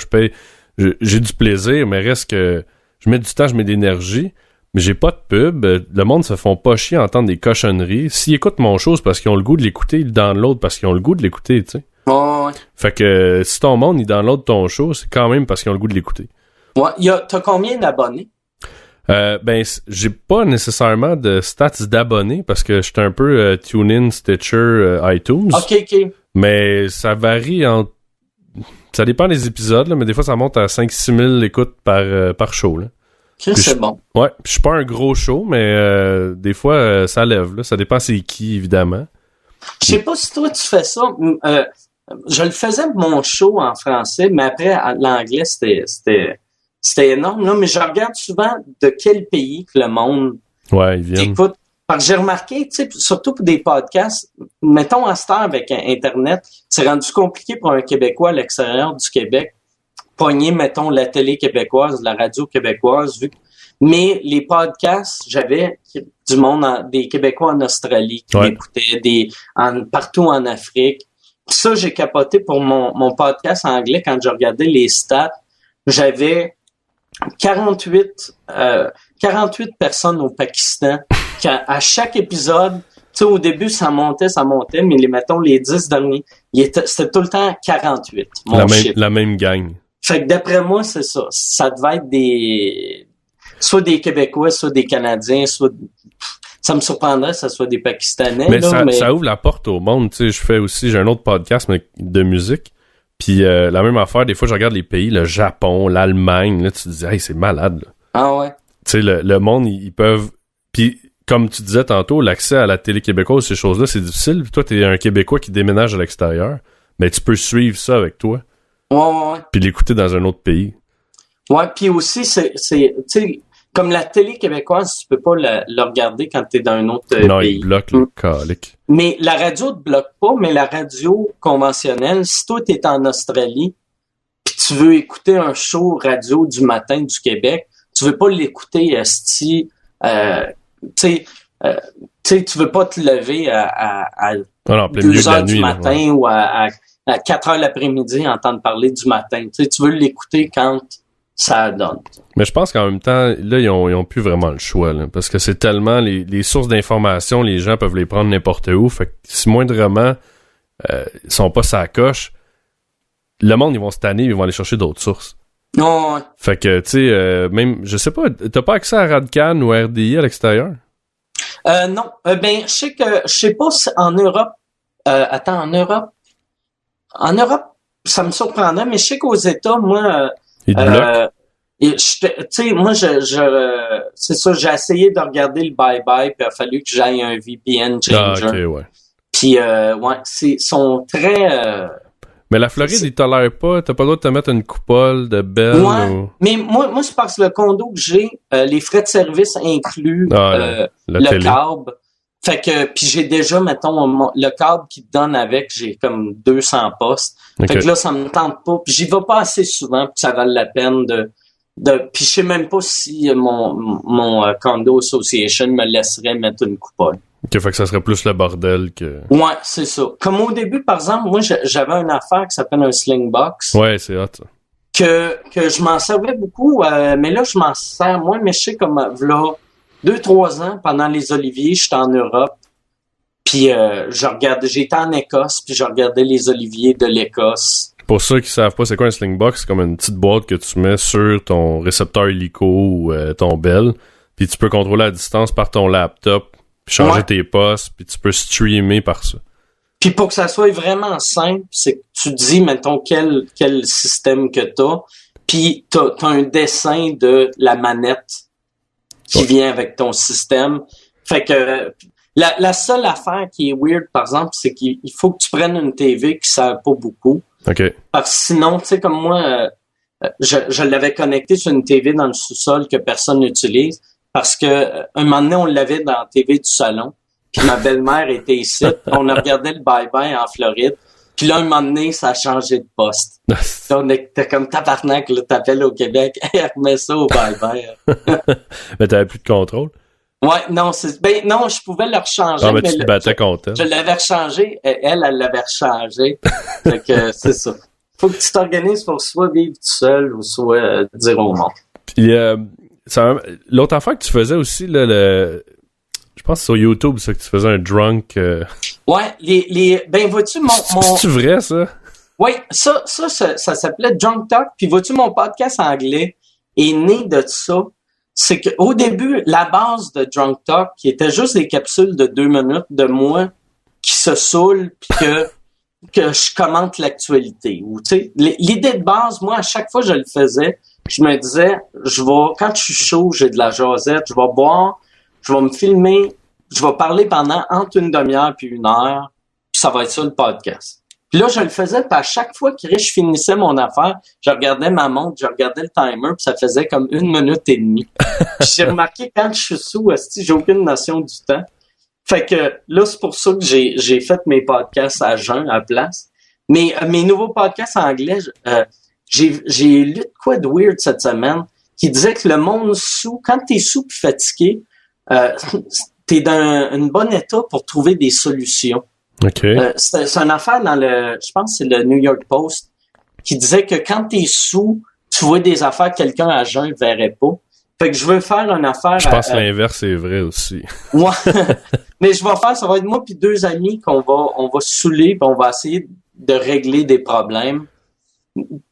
j'ai du plaisir, mais reste que je mets du temps, je mets de l'énergie, mais j'ai pas de pub. Le monde se font pas chier à entendre des cochonneries. S'ils écoutent mon show, c'est parce qu'ils ont le goût de l'écouter, ils le download parce qu'ils ont le goût de l'écouter, tu sais. Ouais. Fait que si ton monde, il download ton show, c'est quand même parce qu'ils ont le goût de l'écouter. Ouais, t'as combien d'abonnés? J'ai pas nécessairement de stats d'abonnés parce que j'étais un peu TuneIn, Stitcher, iTunes. OK. Mais ça varie ça dépend des épisodes, là, mais des fois ça monte à 5-6 000 écoutes par show, là. C'est bon. Ouais, je suis pas un gros show, mais des fois ça lève, là. Ça dépend c'est qui, évidemment. Je sais pas si toi tu fais ça. Je le faisais mon show en français, mais après l'anglais c'était énorme, là, mais je regarde souvent de quel pays que le monde écoute. Parce que j'ai remarqué, tu sais, surtout pour des podcasts, mettons à cette heure avec Internet, c'est rendu compliqué pour un Québécois à l'extérieur du Québec, pogner, mettons, la télé québécoise, la radio québécoise, mais les podcasts, j'avais du monde, des Québécois en Australie qui m'écoutaient, partout en Afrique. Ça, j'ai capoté pour mon podcast anglais quand je regardais les stats. J'avais 48 personnes au Pakistan. À chaque épisode, tu sais, au début, ça montait, mais mettons, les 10 derniers, c'était tout le temps 48. La même gang. Fait que d'après moi, c'est ça. Ça devait être soit des Québécois, soit des Canadiens, ça me surprendrait que ça soit des Pakistanais. Mais ça ouvre la porte au monde, tu sais. J'ai un autre podcast de musique. Puis la même affaire, des fois, je regarde les pays, le Japon, l'Allemagne, là, tu te dis, hey, c'est malade, là. Ah ouais? Tu sais, le monde, ils peuvent... Puis, comme tu disais tantôt, l'accès à la télé québécoise, ces choses-là, c'est difficile. Puis toi, t'es un Québécois qui déménage à l'extérieur. Mais tu peux suivre ça avec toi. Ouais. Puis l'écouter dans un autre pays. Ouais, puis aussi, tu sais, comme la télé québécoise, tu peux pas le regarder quand t'es dans un autre pays. Non, il bloque le calique. Mais la radio te bloque pas, mais la radio conventionnelle, si toi t'es en Australie, puis tu veux écouter un show radio du matin du Québec, tu veux pas l'écouter, tu sais, tu veux pas te lever à 2 heures du matin ou à 4 heures l'après-midi entendre parler du matin. Tu veux l'écouter quand ça donne. Mais je pense qu'en même temps, là, ils ont plus vraiment le choix, là, parce que c'est tellement les sources d'informations, les gens peuvent les prendre n'importe où. Fait que si moindrement ils sont pas sa coche, le monde, ils vont se tanner, ils vont aller chercher d'autres sources. Ouais. Fait que, tu sais, même, je sais pas, t'as pas accès à Radcan ou RDI à l'extérieur? Non. Je sais pas si en Europe, en Europe, ça me surprendrait, mais je sais qu'aux États, moi, ils te bloquent? Et tu sais, moi, c'est ça, j'ai essayé de regarder le bye-bye, puis il a fallu que j'aille un VPN changer. Ah, ok, ouais. Puis, sont très... Mais la Floride, ils tolèrent pas. T'as pas le droit de te mettre une coupole de belle ou... Mais moi, c'est parce que le condo que j'ai, les frais de service incluent le câble. Fait que, puis j'ai déjà, mettons, le câble qui te donne avec, j'ai comme 200 postes. Okay. Fait que là, ça me tente pas. Puis j'y vais pas assez souvent pour que ça vaille la peine de puis je sais même pas si mon condo association me laisserait mettre une coupole. OK, fait que ça serait plus le bordel que... Ouais, c'est ça. Comme au début, par exemple, moi, j'avais une affaire qui s'appelle un Slingbox. Ouais, c'est hot, ça. Que je m'en servais beaucoup, mais là, je m'en sers moins, mais je sais comme, là, 2-3 ans, pendant les oliviers, j'étais en Europe, puis j'étais en Écosse, puis je regardais les oliviers de l'Écosse. Pour ceux qui savent pas c'est quoi un Slingbox, c'est comme une petite boîte que tu mets sur ton récepteur hélico ou ton Bell, puis tu peux contrôler à distance par ton laptop, puis changer tes postes, puis tu peux streamer par ça. Puis pour que ça soit vraiment simple, c'est que tu dis, mettons, quel système que t'as, puis t'as un dessin de la manette qui vient avec ton système. Fait que la seule affaire qui est weird, par exemple, c'est qu'il faut que tu prennes une TV qui sert pas beaucoup. OK. Parce que sinon, tu sais, comme moi, je l'avais connecté sur une TV dans le sous-sol que personne n'utilise parce que un moment donné, on l'avait dans la TV du salon. Puis ma belle-mère était ici. On a regardé le bye-bye en Floride. Puis là, un moment donné, ça a changé de poste. Là, on était comme tabarnak, là, t'appelles au Québec. Hey, remets ça au bye-bye. Mais t'avais plus de contrôle? Ouais, non, non, je pouvais le rechanger. Ah, mais tu te battais contre elle. Je l'avais rechangé, elle l'avait rechangé. Fait que c'est ça. Faut que tu t'organises pour soit vivre tout seul ou soit dire au monde. Puis l'autre affaire que tu faisais aussi, là, je pense que c'est sur YouTube, ça, que tu faisais un drunk. Ouais, ben vois-tu mon... C'est vrai, ça? Oui, ça s'appelait Drunk Talk. Puis vois-tu, mon podcast anglais est né de ça. C'est que au début, la base de Drunk Talk, qui était juste des capsules de 2 minutes de moi qui se saoule puis que je commente l'actualité. Ou tu sais, l'idée de base, moi, à chaque fois que je le faisais, je me disais, quand je suis chaud, j'ai de la jasette, je vais boire, je vais me filmer, je vais parler pendant entre une demi-heure puis 1 heure, puis ça va être ça le podcast. Puis là, je le faisais, puis à chaque fois que je finissais mon affaire, je regardais ma montre, je regardais le timer, puis ça faisait comme 1 minute et demie. Puis j'ai remarqué, quand je suis sous, j'ai aucune notion du temps. Fait que là, c'est pour ça que j'ai fait mes podcasts à jeun, à place. Mais mes nouveaux podcasts en anglais, j'ai lu de quoi de weird cette semaine, qui disait que le monde sous, quand t'es sous pis fatigué, t'es dans un bon état pour trouver des solutions. OK. C'est une affaire je pense que c'est le New York Post, qui disait que quand t'es sous, tu vois des affaires que quelqu'un à jeun ne verrait pas. Fait que je veux faire une affaire... Je pense que l'inverse est vrai aussi. Ouais. Mais ça va être moi puis 2 amis on va saouler puis on va essayer de régler des problèmes.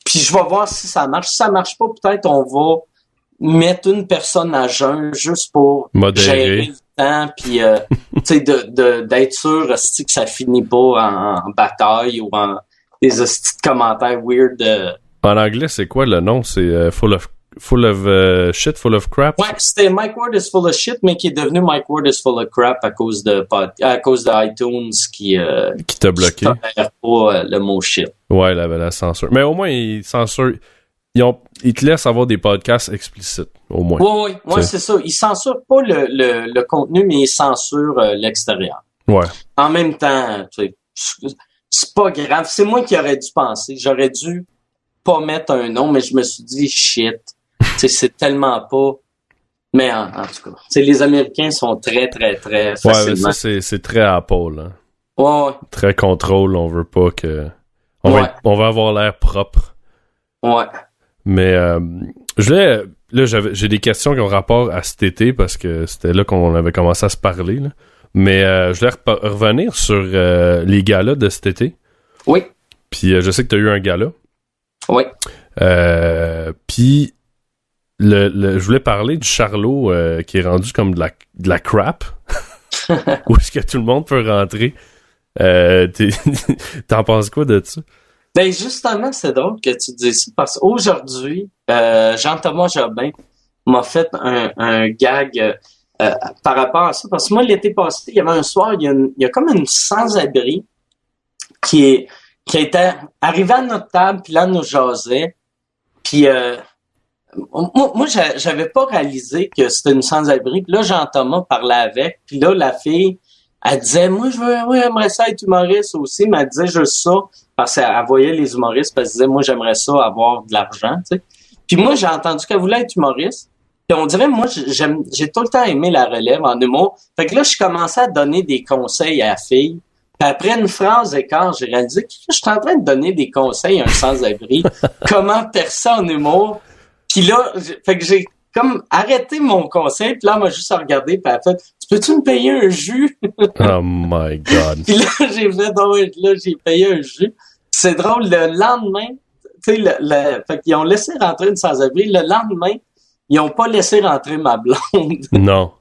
Puis je vais voir si ça marche. Si ça marche pas, peut-être on va mettre une personne à jeun juste pour gérer le temps puis tu sais d'être sûr que ça finit pas en bataille ou en des petits commentaires weird. En anglais, c'est quoi le nom? C'est full of shit, full of crap? Ouais, c'était Mike Ward is full of shit, mais qui est devenu Mike Ward is full of crap à cause de iTunes qui t'a bloqué. Qui tolère pas le mot shit. Ouais, la censure. Mais au moins, ils censurent. Ils te laissent avoir des podcasts explicites, au moins. Ouais, c'est ça. Ils censurent pas le contenu, mais ils censurent l'extérieur. Ouais. En même temps, tu sais, c'est pas grave. C'est moi qui aurais dû penser. J'aurais dû pas mettre un nom, mais je me suis dit shit. Tu sais, c'est tellement pas. Mais en tout cas, tu sais, les Américains sont très, très, très facilement. Ouais, ça, c'est très Apple, hein. Ouais. Très contrôle, on veut pas que... On va avoir l'air propre. Ouais. Mais j'ai des questions qui ont rapport à cet été, parce que c'était là qu'on avait commencé à se parler, là. Mais je voulais revenir sur les galas de cet été. Oui. Puis je sais que tu as eu un gala. Oui. Puis je voulais parler du Charlot qui est rendu comme de la crap. Où est-ce que tout le monde peut rentrer? T'en penses quoi de ça? Ben justement, c'est drôle que tu dises ça parce qu'aujourd'hui, Jean-Thomas Jobin m'a fait un gag par rapport à ça. Parce que moi, l'été passé, il y avait un soir, il y a comme une sans-abri qui était arrivée à notre table, puis là, elle nous jasait. Puis moi, j'avais pas réalisé que c'était une sans-abri. Puis là, Jean-Thomas parlait avec. Puis là, la fille, elle disait, moi, j'aimerais ça être humoriste aussi. Mais elle disait juste ça parce qu'elle voyait les humoristes. Puis elle disait, moi, j'aimerais ça avoir de l'argent, tu sais. Puis moi, j'ai entendu qu'elle voulait être humoriste. Puis on dirait, moi, j'ai tout le temps aimé la relève en humour. Fait que là, je commençais à donner des conseils à la fille. Puis après une phrase écart, j'ai réalisé que je suis en train de donner des conseils à un sans-abri. Comment percer en humour. Puis là, fait que j'ai comme arrêté mon conseil. Puis là, elle m'a juste regardé. Puis elle a fait, tu peux-tu me payer un jus? Oh my God. Puis là, j'ai fait, non, là, j'ai payé un jus. C'est drôle, le lendemain, tu sais, fait qu'ils ont laissé rentrer une sans-abri. Le lendemain, ils ont pas laissé rentrer ma blonde. Non.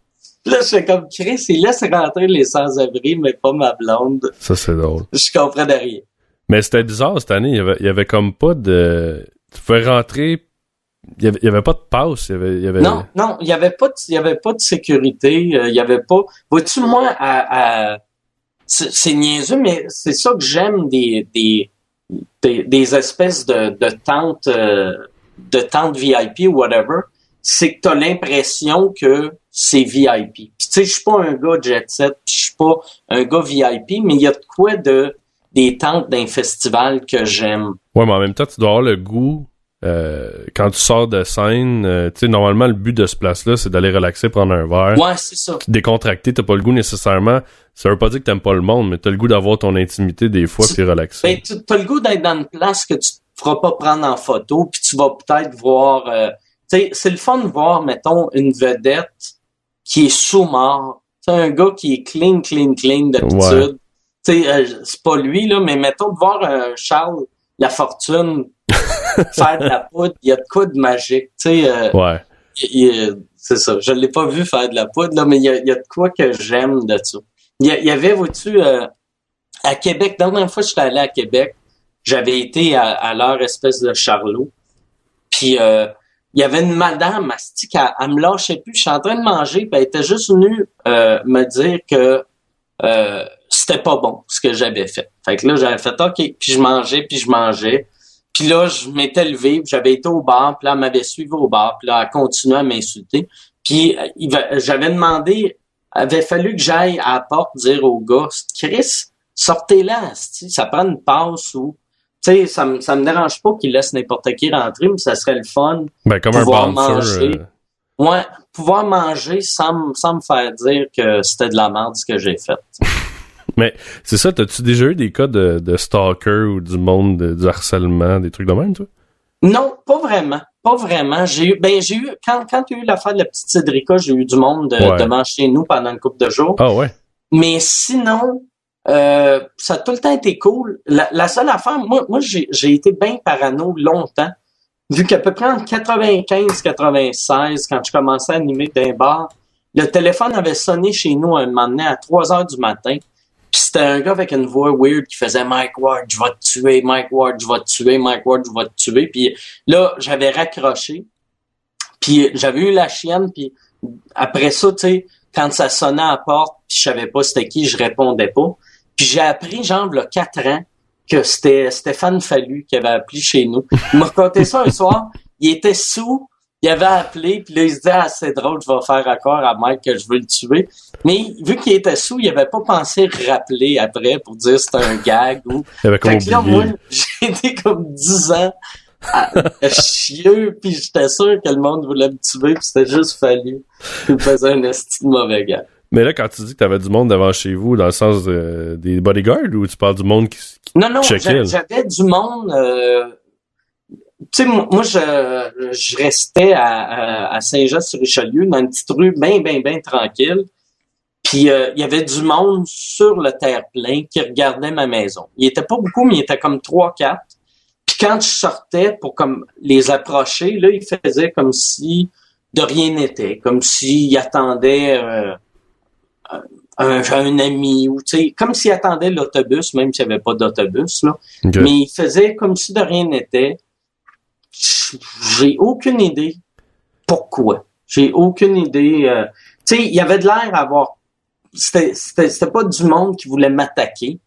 Là, je suis comme, Chris, ils laissent rentrer les sans-abri, mais pas ma blonde. Ça, c'est drôle. Je comprenais rien. Mais c'était bizarre cette année. Il y avait comme pas de... Tu pouvais rentrer... Il y avait pas de passe. Il y avait... Non, il y avait pas de sécurité. Il y avait pas... Vois-tu, moi, c'est niaiseux, mais c'est ça que j'aime des espèces de tentes VIP ou whatever. C'est que t'as l'impression que c'est VIP. Puis tu sais, je suis pas un gars jet set, puis je suis pas un gars VIP, mais il y a de quoi des tentes d'un festival que j'aime. Ouais, mais en même temps, tu dois avoir le goût quand tu sors de scène, tu sais, normalement, le but de ce place-là, c'est d'aller relaxer, prendre un verre. Ouais, c'est ça. Décontracter, t'as pas le goût nécessairement. Ça veut pas dire que t'aimes pas le monde, mais t'as le goût d'avoir ton intimité des fois, puis relaxer. Ben, t'as le goût d'être dans une place que tu te feras pas prendre en photo, puis tu vas peut-être voir... tu sais, c'est le fun de voir, mettons, une vedette qui est sous-mort. Tu sais, un gars qui est clean d'habitude. Ouais. Tu sais, c'est pas lui, là, mais mettons de voir Charles Lafortune faire de la poudre, il y a de quoi de magique, tu sais. Ouais. C'est ça. Je l'ai pas vu faire de la poudre, là, mais il y a de quoi que j'aime de ça. Il y avait, vois-tu, à Québec, la dernière fois que j'étais allé à Québec, j'avais été à leur espèce de Charlot. Puis il y avait une madame, astique, elle me lâchait plus. Je suis en train de manger, puis elle était juste venue me dire que c'était pas bon ce que j'avais fait. Fait que là, j'avais fait OK, puis je mangeais. Puis là, je m'étais levé, puis j'avais été au bar, puis là, elle m'avait suivi au bar, puis là, elle continuait à m'insulter. Puis j'avais demandé, avait fallu que j'aille à la porte dire au gars, Chris, sortez-la, ça prend une passe ou... Tu sais, ça me dérange pas qu'il laisse n'importe qui rentrer, mais ça serait le fun. Ben, comme pouvoir un bouncer. Manger. Ouais, pouvoir manger sans me faire dire que c'était de la merde ce que j'ai fait. Mais c'est ça, t'as-tu déjà eu des cas de stalker ou du monde du harcèlement, des trucs de même, toi? Non, pas vraiment. Pas vraiment. J'ai eu, quand il y a eu l'affaire de la petite Cédrica, j'ai eu du monde devant chez nous pendant une couple de jours. Ah ouais? Mais sinon, ça a tout le temps été cool. La seule affaire, moi j'ai été bien parano longtemps, vu qu'à peu près en 95-96, quand je commençais à animer d'un bar, le téléphone avait sonné chez nous un moment donné à 3h du matin, puis c'était un gars avec une voix weird qui faisait « Mike Ward, je vais te tuer, Mike Ward, je vais te tuer, Mike Ward, je vais te tuer », puis là, j'avais raccroché, puis j'avais eu la chienne, puis après ça, tu sais, quand ça sonnait à la porte, puis je savais pas c'était qui, je répondais pas. Puis j'ai appris, genre, il y a 4 ans, que c'était Stéphane Fallu qui avait appelé chez nous. Il m'a raconté ça un soir. Il était sous, il avait appelé, puis là, il se disait, ah, c'est drôle, je vais faire accord à Mike que je veux le tuer. Mais vu qu'il était sous, il avait pas pensé rappeler après pour dire que c'était un gag ou... Fait que là, moi, j'ai été comme 10 ans chieux, puis j'étais sûr que le monde voulait me tuer, puis c'était juste Fallu qui me faisait un esti de mauvais gag. Mais là, quand tu dis que t'avais du monde devant chez vous, dans le sens des bodyguards, ou tu parles du monde qui Non, checkait? j'avais du monde... tu sais, moi, je restais à Saint-Jean-sur-Richelieu, dans une petite rue bien tranquille. Puis, il y avait du monde sur le terre-plein qui regardait ma maison. Il était pas beaucoup, mais il était comme 3-4. Puis quand je sortais pour comme les approcher, là, ils faisaient comme si de rien n'était, comme s'ils attendaient un ami, ou tu sais, comme s'il attendait l'autobus, même s'il n'y avait pas d'autobus, là. Okay. Mais il faisait comme si de rien n'était. J'ai aucune idée pourquoi. J'ai aucune idée. Tu sais, il y avait de l'air à avoir... C'était pas du monde qui voulait m'attaquer.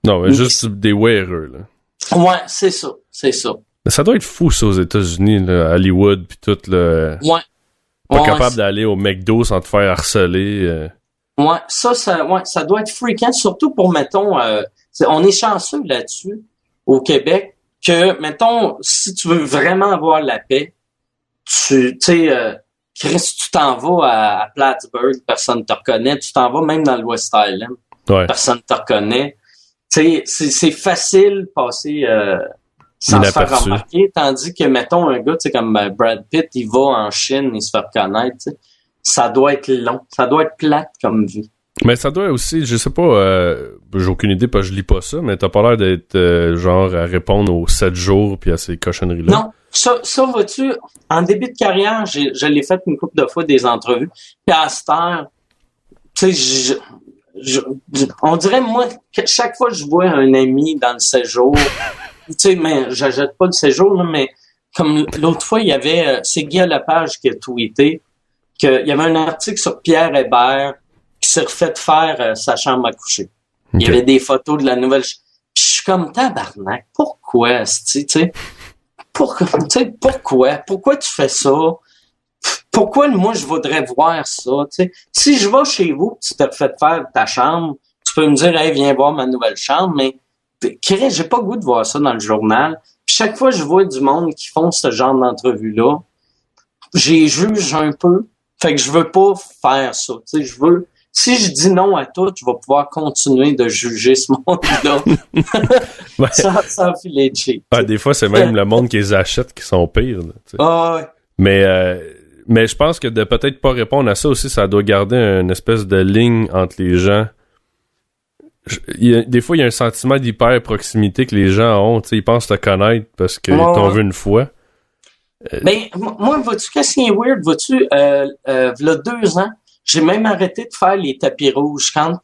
Non, mais juste des wearers, là. Ouais, c'est ça. Mais ça doit être fou, ça, aux États-Unis, là, Hollywood, pis tout, là. Ouais. Pas capable d'aller au McDo sans te faire harceler. Ouais, ça doit être fréquent, surtout pour, mettons, on est chanceux là-dessus, au Québec, que, mettons, si tu veux vraiment avoir la paix, tu sais, Chris, tu t'en vas à Plattsburgh, personne te reconnaît, tu t'en vas même dans le West Island, personne te reconnaît. Tu sais, c'est facile de passer sans se faire remarquer, tandis que, mettons, un gars, tu sais, comme Brad Pitt, il va en Chine, il se fait reconnaître, tu sais. Ça doit être long, ça doit être plate comme vie. Mais ça doit aussi, je sais pas, j'ai aucune idée parce que je lis pas ça, mais t'as pas l'air d'être genre à répondre aux 7 jours puis à ces cochonneries-là. Non, ça vois-tu, en début de carrière, je l'ai fait une couple de fois des entrevues, puis à cette heure, tu sais, on dirait, moi, que chaque fois que je vois un ami dans le séjour, tu sais, mais j'achète pas le séjour, là, mais comme l'autre fois, il y avait, c'est Guy Lepage qui a tweeté qu'il y avait un article sur Pierre Hébert qui s'est refait faire sa chambre à coucher. Okay. Il y avait des photos de la nouvelle... Puis je suis comme, tabarnak, pourquoi, tu sais? Pourquoi tu fais ça? Pourquoi moi je voudrais voir ça? T'sais? Si je vais chez vous, tu t'es fait faire ta chambre, tu peux me dire, hey, viens voir ma nouvelle chambre, mais j'ai pas le goût de voir ça dans le journal. Puis chaque fois que je vois du monde qui font ce genre d'entrevue-là, j'y juge un peu. Fait que je veux pas faire ça. Tu sais, si je dis non à tout, je vais pouvoir continuer de juger ce monde-là. Ouais. sans filer de cheap. Ouais, des fois, c'est même le monde qui les achète qui sont pires. Là, ouais. Mais je pense que de peut-être pas répondre à ça aussi, ça doit garder une espèce de ligne entre les gens. Des fois, il y a un sentiment d'hyper proximité que les gens ont. Ils pensent te connaître parce qu'ils t'ont vu une fois. Ben, moi, vois-tu, qu'est-ce qui est weird? Vois-tu, v'là 2 ans, j'ai même arrêté de faire les tapis rouges quand,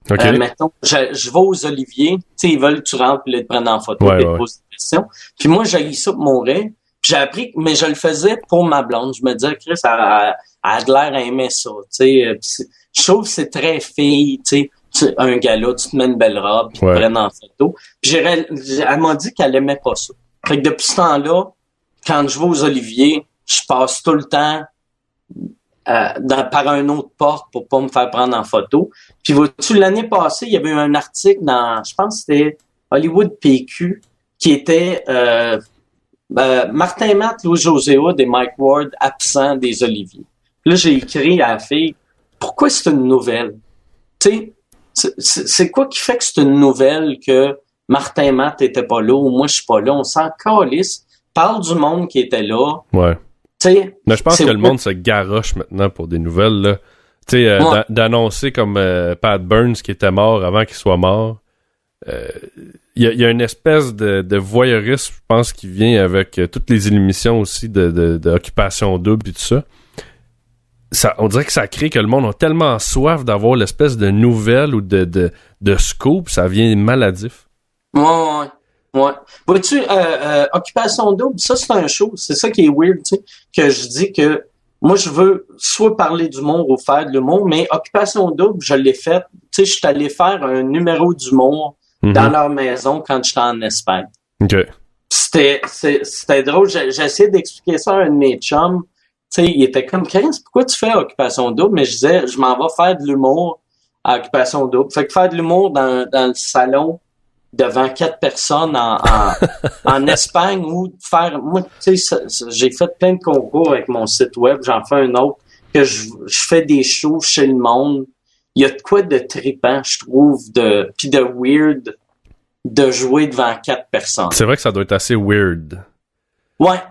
mettons, je vais aux Oliviers, tu sais, ils veulent que tu rentres pis ils te prennent en photo et te posent des questions. Puis moi, j'ai ça pour mourir. Puis j'ai appris, mais je le faisais pour ma blonde. Je me disais, Chris, elle a de l'air à aimer ça, tu sais. Je trouve que c'est très fille, tu sais. Un gars-là, tu te mets une belle robe, ils te prennent en photo. Puis elle m'a dit qu'elle aimait pas ça. Fait que depuis ce temps-là, quand je vais aux Oliviers, je passe tout le temps par une autre porte pour pas me faire prendre en photo. Puis vois-tu, l'année passée, il y avait eu un article dans, je pense que c'était Hollywood PQ, qui était Martin Matt, Louis-José Hood et Mike Ward absents des Oliviers. Puis là, j'ai écrit à la fille, pourquoi c'est une nouvelle? Tu sais, c'est quoi qui fait que c'est une nouvelle que Martin Matt était pas là ou moi je suis pas là? On s'en calisse. Parle du monde qui était là. Ouais. T'sais, mais je pense que le monde se garoche maintenant pour des nouvelles, là. Tu sais, d'annoncer comme Pat Burns qui était mort avant qu'il soit mort. Il y a une espèce de voyeurisme, je pense, qui vient avec toutes les émissions aussi d'Occupation Double et tout ça. On dirait que ça crée que le monde a tellement soif d'avoir l'espèce de nouvelles ou de scoop, ça vient maladif. Ouais. Vois-tu, Occupation Double, ça c'est un show, c'est ça qui est weird, tu sais, que je dis que moi je veux soit parler d'humour ou faire de l'humour, mais Occupation Double, je l'ai fait, tu sais, je suis allé faire un numéro d'humour dans leur maison quand j'étais en Espagne. OK. C'était drôle, j'ai essayé d'expliquer ça à un de mes chums, tu sais, il était comme, Chris, pourquoi tu fais Occupation Double? Mais je disais, je m'en vais faire de l'humour à Occupation Double. Fait que faire de l'humour dans le salon devant 4 personnes en Espagne ou faire, moi, tu sais, j'ai fait plein de concours avec mon site web, j'en fais un autre, que je fais des shows chez le monde. Il y a de quoi de trippant, je trouve, pis de weird de jouer devant 4 personnes. C'est vrai que ça doit être assez weird. Ouais,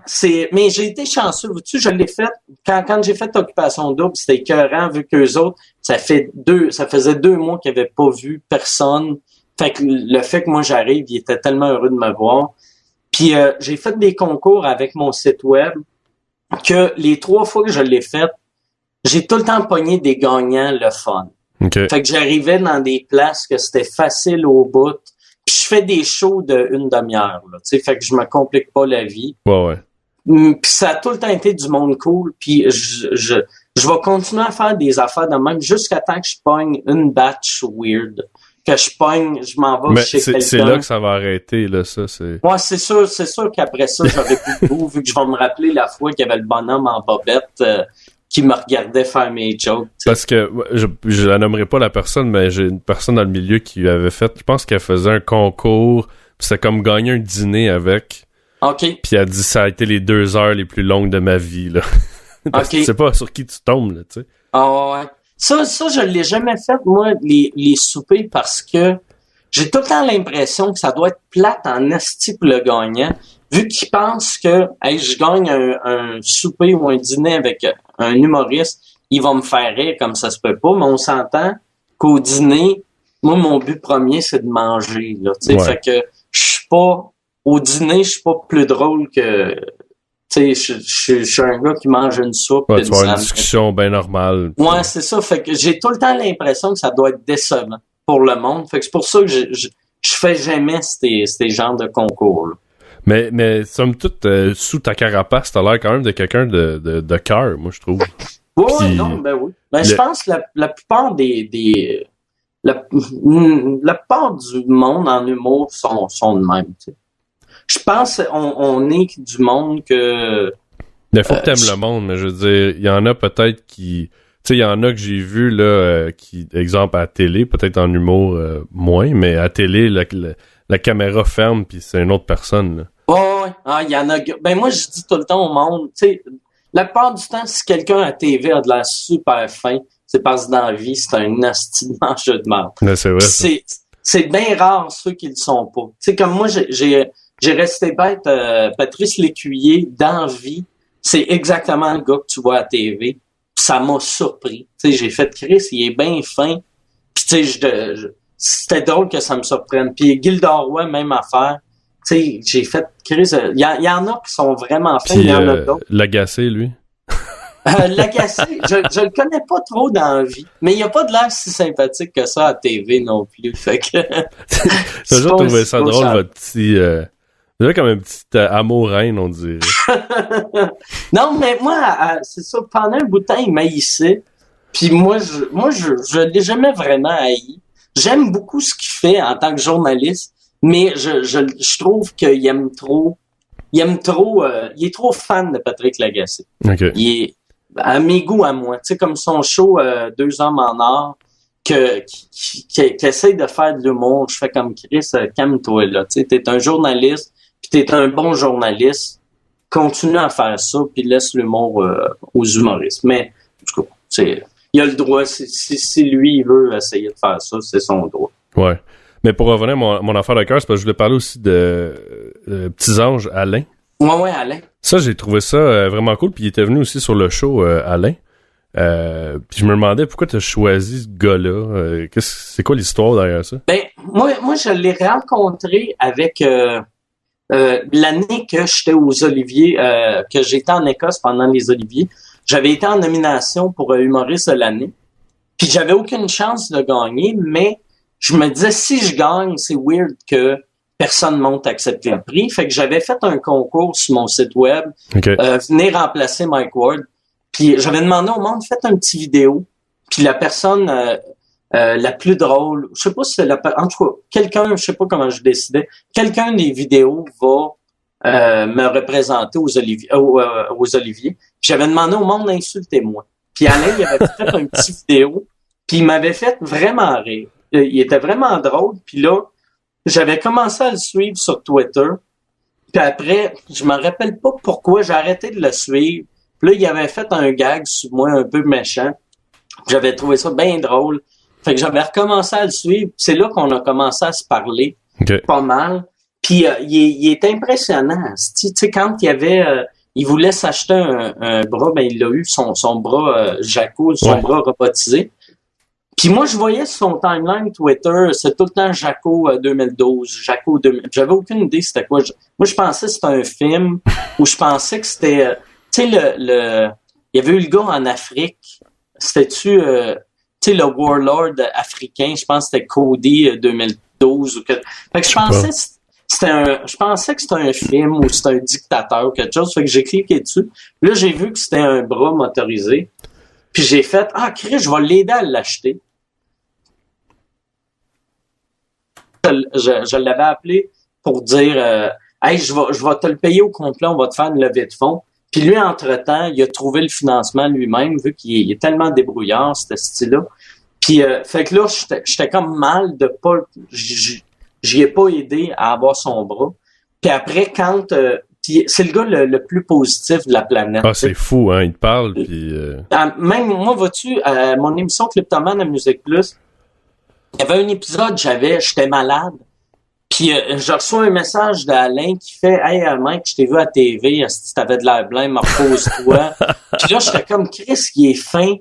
mais j'ai été chanceux, vois-tu, je l'ai fait, quand j'ai fait Occupation Double, c'était écœurant, vu qu'eux autres, ça faisait 2 mois qu'ils n'avaient pas vu personne. Fait que le fait que moi j'arrive, il était tellement heureux de me voir. Puis j'ai fait des concours avec mon site web que les 3 fois que je l'ai fait, j'ai tout le temps pogné des gagnants le fun. Okay. Fait que j'arrivais dans des places que c'était facile au bout. Puis je fais des shows d'une demi-heure, là, tu sais, fait que je me complique pas la vie. Ouais. Puis ça a tout le temps été du monde cool, puis je vais continuer à faire des affaires de même jusqu'à temps que je pogne une batch weird. Que je m'en vais chez quelqu'un. C'est là que ça va arrêter, là, ça, c'est... Ouais, c'est sûr qu'après ça, j'aurais plus de goût, vu que je vais me rappeler la fois qu'il y avait le bonhomme en bobette qui me regardait faire mes jokes. T'sais. Parce que, je la nommerai pas la personne, mais j'ai une personne dans le milieu qui avait fait, je pense qu'elle faisait un concours, pis c'était comme gagner un dîner avec. OK. Puis elle dit, ça a été les 2 heures les plus longues de ma vie, là. Parce que tu sais pas sur qui tu tombes, là, tu sais. Ah ouais. Ça, je l'ai jamais fait, moi, les soupers, parce que j'ai tout le temps l'impression que ça doit être plate en esti pour le gagnant, vu qu'il pense que, hey, je gagne un souper ou un dîner avec un humoriste, il va me faire rire comme ça se peut pas, mais on s'entend qu'au dîner, moi, mon but premier, c'est de manger, là, tu sais. Fait que au dîner, je suis pas plus drôle que, tu sais, je suis un gars qui mange une soupe. Ouais, tu vas avoir une discussion bien normale. Ouais, c'est ça. Fait que j'ai tout le temps l'impression que ça doit être décevant pour le monde. Fait que c'est pour ça que je fais jamais ces genres de concours-là. Mais somme toute, sous ta carapace, t'as l'air quand même de quelqu'un de cœur, moi, je trouve. Oui, non, ben oui. Ben, je pense que la plupart la plupart du monde en humour sont de même, tu sais. Je pense on est du monde que... Il faut que t'aimes le monde, mais je veux dire, il y en a peut-être qui... Tu sais, il y en a que j'ai vu, là, qui, exemple, à la télé, peut-être en humour moins, mais à la télé, la caméra ferme, puis c'est une autre personne, là. Ouais. Ah, il y en a... Ben moi, je dis tout le temps au monde, tu sais, la plupart du temps, si quelqu'un à TV a de l'air super fin, c'est parce que dans la vie, c'est un nasty mangeur de merde. Mais c'est vrai. C'est bien rare ceux qui le sont pas. Tu sais, comme moi, j'ai resté bête, Patrice Lécuyer, dans vie, c'est exactement le gars que tu vois à TV. Ça m'a surpris. Tu sais, j'ai fait Chris, il est bien fin. Puis tu sais, c'était drôle que ça me surprenne. Puis Gildor Roy, même affaire. Tu sais, j'ai fait Chris, il y en a qui sont vraiment fins, il y en a d'autres. L'agacé, lui. L'agacé, je le connais pas trop dans la vie, mais il a pas de l'air si sympathique que ça à TV non plus. Fait que j'ai toujours trouvé ça drôle, votre petit... Déjà comme un petit amour-reine, on dirait. Non, mais moi, c'est ça, pendant un bout de temps, il m'haïssait. Puis moi, je l'ai jamais vraiment haï. J'aime beaucoup ce qu'il fait en tant que journaliste, mais je trouve qu'il aime trop... il est trop fan de Patrick Lagacé. Okay. Il est, à mes goûts à moi, tu sais, comme son show 2 hommes en or, qui essaye de faire de l'humour. Je fais comme Chris, calme-toi là, tu sais, t'es un journaliste, puis t'es un bon journaliste, continue à faire ça, puis laisse l'humour aux humoristes. Mais, en tout cas, il a le droit, si lui, il veut essayer de faire ça, c'est son droit. Ouais. Mais pour revenir à mon affaire de cœur, c'est parce que je voulais parler aussi de Petits Anges, Alain. Ouais, Alain. Ça, j'ai trouvé ça vraiment cool, puis il était venu aussi sur le show, Alain. Puis je me demandais pourquoi tu as choisi ce gars-là. C'est quoi l'histoire derrière ça? Ben, moi, je l'ai rencontré avec... l'année que j'étais aux Oliviers, que j'étais en Écosse pendant les Oliviers, j'avais été en nomination pour humoriste de l'année. Puis j'avais aucune chance de gagner, mais je me disais, si je gagne, c'est weird que personne ne monte accepter le prix. Fait que j'avais fait un concours sur mon site web, okay. Venez remplacer Mike Ward. Puis j'avais demandé au monde, faites un petit vidéo. Puis la personne... la plus drôle, je sais pas si c'est en tout cas, quelqu'un, je sais pas comment je décidais, quelqu'un des vidéos va me représenter aux Oliviers. Puis j'avais demandé au monde d'insulter-moi. Puis Alain, il avait fait un petit vidéo, puis il m'avait fait vraiment rire. Il était vraiment drôle, puis là, j'avais commencé à le suivre sur Twitter. Puis après, je me rappelle pas pourquoi, j'ai arrêté de le suivre. Puis là, il avait fait un gag sur moi un peu méchant. J'avais trouvé ça bien drôle. Fait que j'avais recommencé à le suivre. C'est là qu'on a commencé à se parler. Okay. Pas mal. Puis il est impressionnant. Tu sais, quand il voulait s'acheter un bras, ben il a eu son bras Jaco, son bras robotisé. Puis moi, je voyais sur son timeline Twitter, c'est tout le temps Jaco 2012, Jaco 2000. J'avais aucune idée c'était quoi. Moi, je pensais que c'était un film, ou je pensais que c'était... tu sais, il y avait eu le gars en Afrique. C'était-tu... tu sais, le warlord africain, je pense que c'était Cody 2012 ou que. Fait que je pensais que c'était un film ou c'était un dictateur ou quelque chose. Fait que j'ai cliqué dessus. Là, j'ai vu que c'était un bras motorisé. Puis j'ai fait, Chris, je vais l'aider à l'acheter. Je l'avais appelé pour dire, hey, je vais te le payer au complet, on va te faire une levée de fonds. Puis lui, entre-temps, il a trouvé le financement lui-même, vu qu'il est tellement débrouillard, ce style-là. Puis, fait que là, j'étais comme mal de pas... J'y ai pas aidé à avoir son bras. Puis après, quand... puis c'est le gars le plus positif de la planète. Ah, c'est fou, hein, il te parle, puis... Même, moi, vois-tu, mon émission Kleptomane à Musique Plus, il y avait un épisode, j'étais malade. Puis je reçois un message d'Alain qui fait « Hey, Mike, je t'ai vu à TV, si t'avais de l'air blanc, repose-toi. » Puis là, j'étais comme « Chris, il est fin. »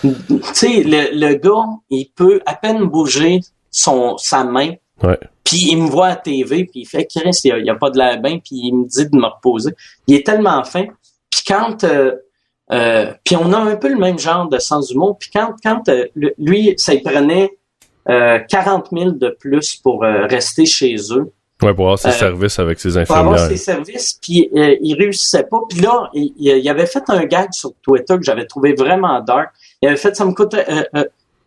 Tu sais, le gars, il peut à peine bouger sa main. Ouais. Puis il me voit à TV, puis il fait « Chris, il a pas de l'air bien. » Puis il me dit de me reposer. Il est tellement fin. Puis quand... puis on a un peu le même genre de sens d'humour. Puis quand lui, ça lui prenait... 40 000 de plus pour rester chez eux. Ouais, pour avoir ses services avec ses infirmières. Pour avoir ses services, puis il réussissait pas. Puis là, il avait fait un gag sur Twitter que j'avais trouvé vraiment dark. Il avait fait, ça me coûterait...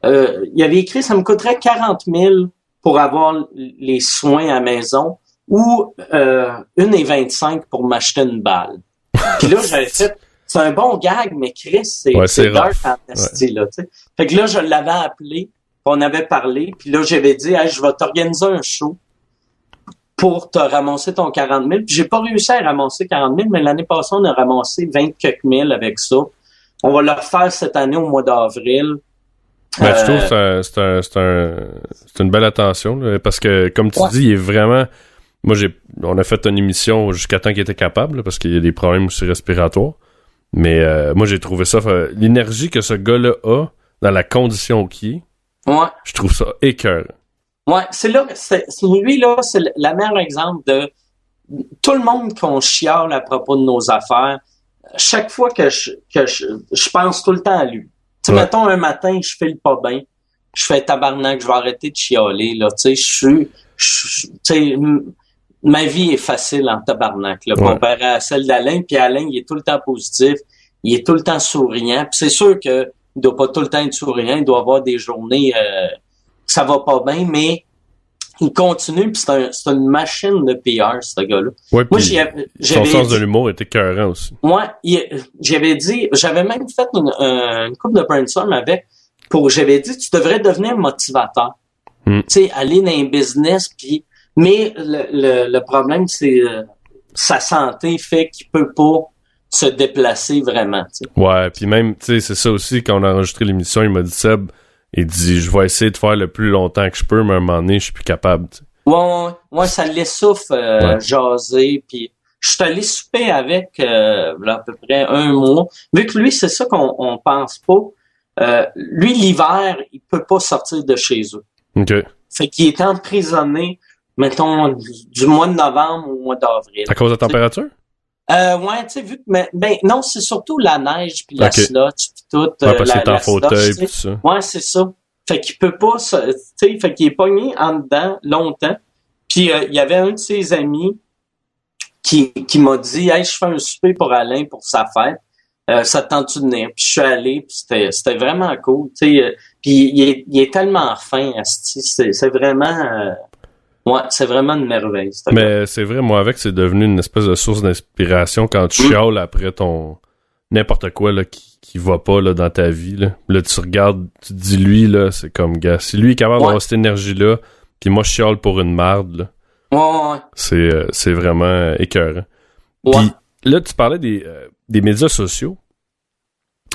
il avait écrit, ça me coûterait 40 000 pour avoir les soins à la maison ou 1,25 pour m'acheter une balle. Puis là, j'avais fait... C'est un bon gag, mais Chris, c'est dark fantasy, là, tu sais. Fait que là, je l'avais appelé. On avait parlé, puis là, j'avais dit, hey, je vais t'organiser un show pour te ramasser ton 40 000. Puis j'ai pas réussi à ramasser 40 000, mais l'année passée, on a ramassé 20 quelques mille avec ça. On va le refaire cette année au mois d'avril. Ben, je trouve que c'est une belle attention, là, parce que, comme tu dis, il est vraiment... Moi, on a fait une émission jusqu'à temps qu'il était capable, là, parce qu'il y a des problèmes aussi respiratoires. Mais moi, j'ai trouvé ça... l'énergie que ce gars-là a, dans la condition qu'il est, ouais. Je trouve ça écœurant. Ouais, lui, là, c'est le meilleur exemple de tout le monde qu'on chiale à propos de nos affaires. Chaque fois que je pense tout le temps à lui. Tu sais, mettons, un matin, je file pas bien. Je fais tabarnak, je vais arrêter de chialer, là. Tu sais, ma vie est facile en tabarnak, là, comparé à celle d'Alain. Puis Alain, il est tout le temps positif. Il est tout le temps souriant. Puis c'est sûr que il doit pas tout le temps être souriant, il doit avoir des journées que ça va pas bien, mais il continue, puis c'est une machine de PR, ce gars-là. Ouais, moi, son sens de l'humour était écœurant aussi. Moi, j'avais même fait une couple de brainstorm j'avais dit, tu devrais devenir motivateur. Tu sais, aller dans un business, mais le problème, c'est sa santé fait qu'il peut pas se déplacer vraiment. T'sais. Ouais, puis même, tu sais, c'est ça aussi, quand on a enregistré l'émission, il m'a dit, Seb, il dit, je vais essayer de faire le plus longtemps que je peux, mais à un moment donné, je suis plus capable. T'sais. Ouais, ça l'essouffle jaser, puis je suis allé souper avec à peu près un mois. Vu que lui, c'est ça qu'on pense pas. Lui, l'hiver, il peut pas sortir de chez eux. OK. Fait qu'il est emprisonné, mettons, du mois de novembre au mois d'avril. À cause de la température? Ouais, tu sais, vu que, non, c'est surtout la neige puis la slotch puis tout. Parce qu'il est en fauteuil pis tout ça. Ouais, c'est ça. Fait qu'il peut pas, tu sais, fait qu'il est pogné en dedans longtemps. Puis il y avait un de ses amis qui m'a dit, hey, je fais un souper pour Alain pour sa fête. Ça te tente-tu de venir? Puis je suis allé, puis c'était vraiment cool, tu sais. Puis il est tellement fin, c'est vraiment. Ouais, c'est vraiment une merveille. Mais c'est vrai, moi, avec, c'est devenu une espèce de source d'inspiration quand tu chiales après ton n'importe quoi là, qui va pas là, dans ta vie. Là, tu regardes, tu te dis, lui, là, c'est comme, gars, si lui est capable d'avoir cette énergie-là, puis moi, je chiale pour une marde, là. Ouais. C'est vraiment écœurant. Ouais. Puis là, tu parlais des médias sociaux.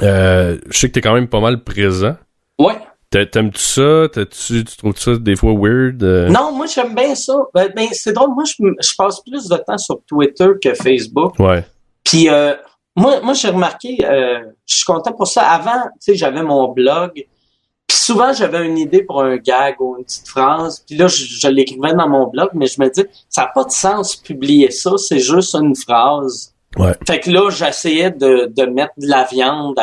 Je sais que t'es quand même pas mal présent. Ouais. T'aimes-tu ça? Tu trouves ça des fois weird? Non, moi, j'aime bien ça. Ben, c'est drôle. Moi, je passe plus de temps sur Twitter que Facebook. Ouais. Puis, moi, j'ai remarqué, je suis content pour ça. Avant, tu sais, j'avais mon blog. Puis souvent, j'avais une idée pour un gag ou une petite phrase. Puis là, je l'écrivais dans mon blog, mais je me dis, ça n'a pas de sens publier ça. C'est juste une phrase. Ouais. Fait que là, j'essayais de mettre de la viande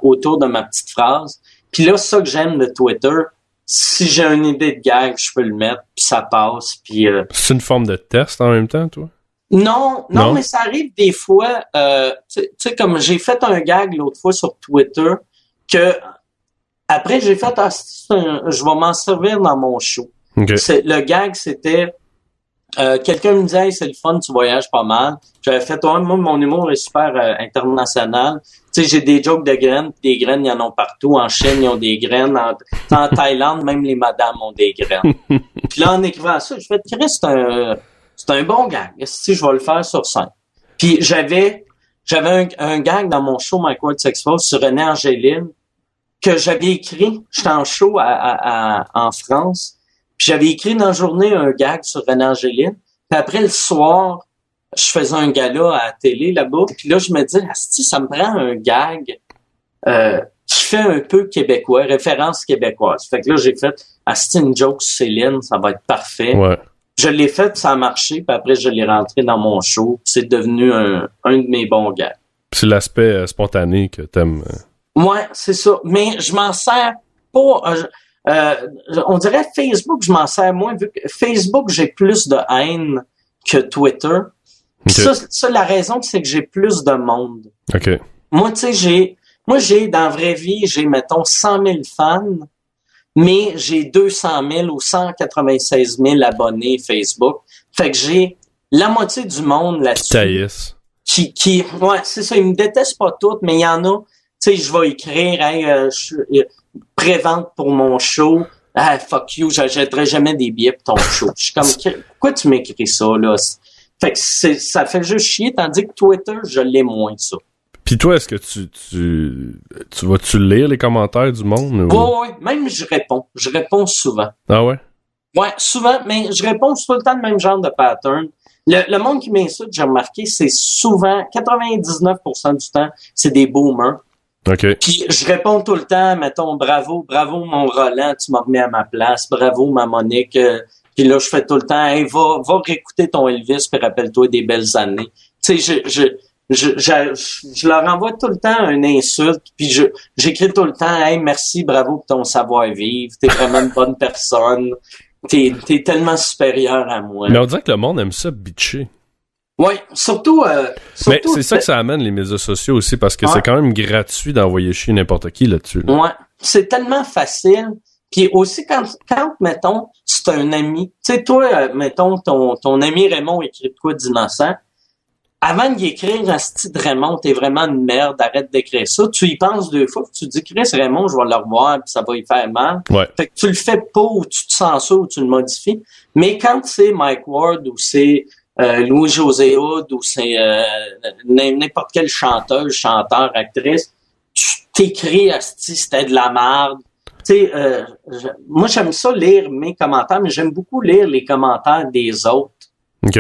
autour de ma petite phrase. Puis là, ça que j'aime de Twitter, si j'ai une idée de gag, je peux le mettre, puis ça passe. Puis c'est une forme de test en même temps, toi? Non, mais ça arrive des fois. Tu sais, comme j'ai fait un gag l'autre fois sur Twitter, que après j'ai fait, je vais m'en servir dans mon show. Okay. Le gag, c'était quelqu'un me disait, hey, c'est le fun, tu voyages pas mal. J'avais fait, moi, mon humour est super international. Tu sais, j'ai des jokes de graines, des graines, il y en a partout. En Chine, ils ont des graines. En Thaïlande, même les madames ont des graines. Puis là, en écrivant ça, je fais, Chris, c'est un bon gag. Si je vais le faire sur scène. Puis j'avais un gag dans mon show My Quad Sex Force sur René Angélil que j'avais écrit. J'étais en show en France. Puis j'avais écrit dans la journée un gag sur René Angélil. Puis après, le soir, je faisais un gala à la télé là-bas. Puis là, je me dis, asti, ça me prend un gag qui fait un peu québécois, référence québécoise. Fait que là, j'ai fait, asti, une joke sur Céline, ça va être parfait. Ouais. Je l'ai fait, ça a marché. Puis après, je l'ai rentré dans mon show. C'est devenu un de mes bons gags. C'est l'aspect spontané que t'aimes. Ouais, c'est ça. Mais je m'en sers pas... on dirait Facebook, je m'en sers moins. Vu que Facebook, j'ai plus de haine que Twitter. Okay. Ça, la raison, c'est que j'ai plus de monde. OK. Moi, tu sais, j'ai, dans la vraie vie, j'ai, mettons, 100 000 fans, mais j'ai 200 000 ou 196 000 abonnés Facebook. Fait que j'ai la moitié du monde là-dessus. Ouais, c'est ça. Ils me détestent pas toutes, mais il y en a, tu sais, je vais écrire, hey, prévente pour mon show. Ah, fuck you, j'achèterai jamais des billets pour ton show. Je suis comme, pourquoi tu m'écris ça, là? Fait que ça fait juste chier, tandis que Twitter, je l'ai moins, ça. Puis toi, est-ce que tu vas-tu lire les commentaires du monde? Oui, même je réponds souvent. Ah ouais? Ouais, souvent, mais je réponds tout le temps le même genre de pattern. Le monde qui m'insulte, j'ai remarqué, c'est souvent, 99% du temps, c'est des boomers. OK. Puis je réponds tout le temps, mettons, bravo mon Roland, tu m'as remis à ma place, bravo ma Monique. Puis là, je fais tout le temps, hey, va réécouter ton Elvis, puis rappelle-toi des belles années. Tu sais, je leur envoie tout le temps une insulte, puis j'écris tout le temps, hey, merci, bravo pour ton savoir-vivre, t'es vraiment une bonne personne, t'es tellement supérieur à moi. Mais on dirait que le monde aime ça bitcher. Oui, surtout... Mais c'est ça que ça amène les médias sociaux aussi, parce que c'est quand même gratuit d'envoyer chier n'importe qui là-dessus. Là. Ouais, c'est tellement facile. Puis aussi, quand mettons, c'est un ami, tu sais, toi, mettons, ton ami Raymond écrit de quoi d'innocent, avant d'y écrire un style de Raymond, t'es vraiment une merde, arrête d'écrire ça, tu y penses 2 fois, puis tu dis, Chris, Raymond, je vais le revoir, puis ça va y faire mal. Ouais. Fait que tu le fais pas, ou tu te sens ça, ou tu le modifies. Mais quand c'est Mike Ward, ou c'est Louis-José Hood, ou c'est n'importe quel chanteur, actrice, tu t'écris, asti, c'était de la merde. Tu sais, moi, j'aime ça lire mes commentaires, mais j'aime beaucoup lire les commentaires des autres. OK.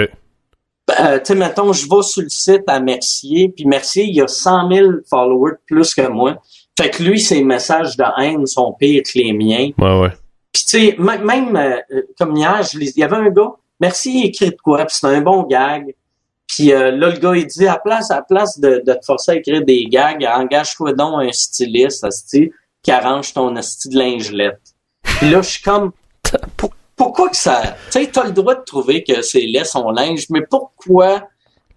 Tu sais, mettons, je vais sur le site à Mercier, puis Mercier, il a 100 000 followers plus que moi. Fait que lui, ses messages de haine sont pires que les miens. Ouais. Puis tu sais, même comme hier, il y avait un gars, Mercier, il écrit de quoi, puis c'est un bon gag. Puis là, le gars, il dit, à place de te forcer à écrire des gags, engage-toi donc un styliste, asti, qui arrange ton asti de lingelette. Puis là, je suis comme, pourquoi que ça... Tu sais, t'as le droit de trouver que c'est laid son linge, mais pourquoi,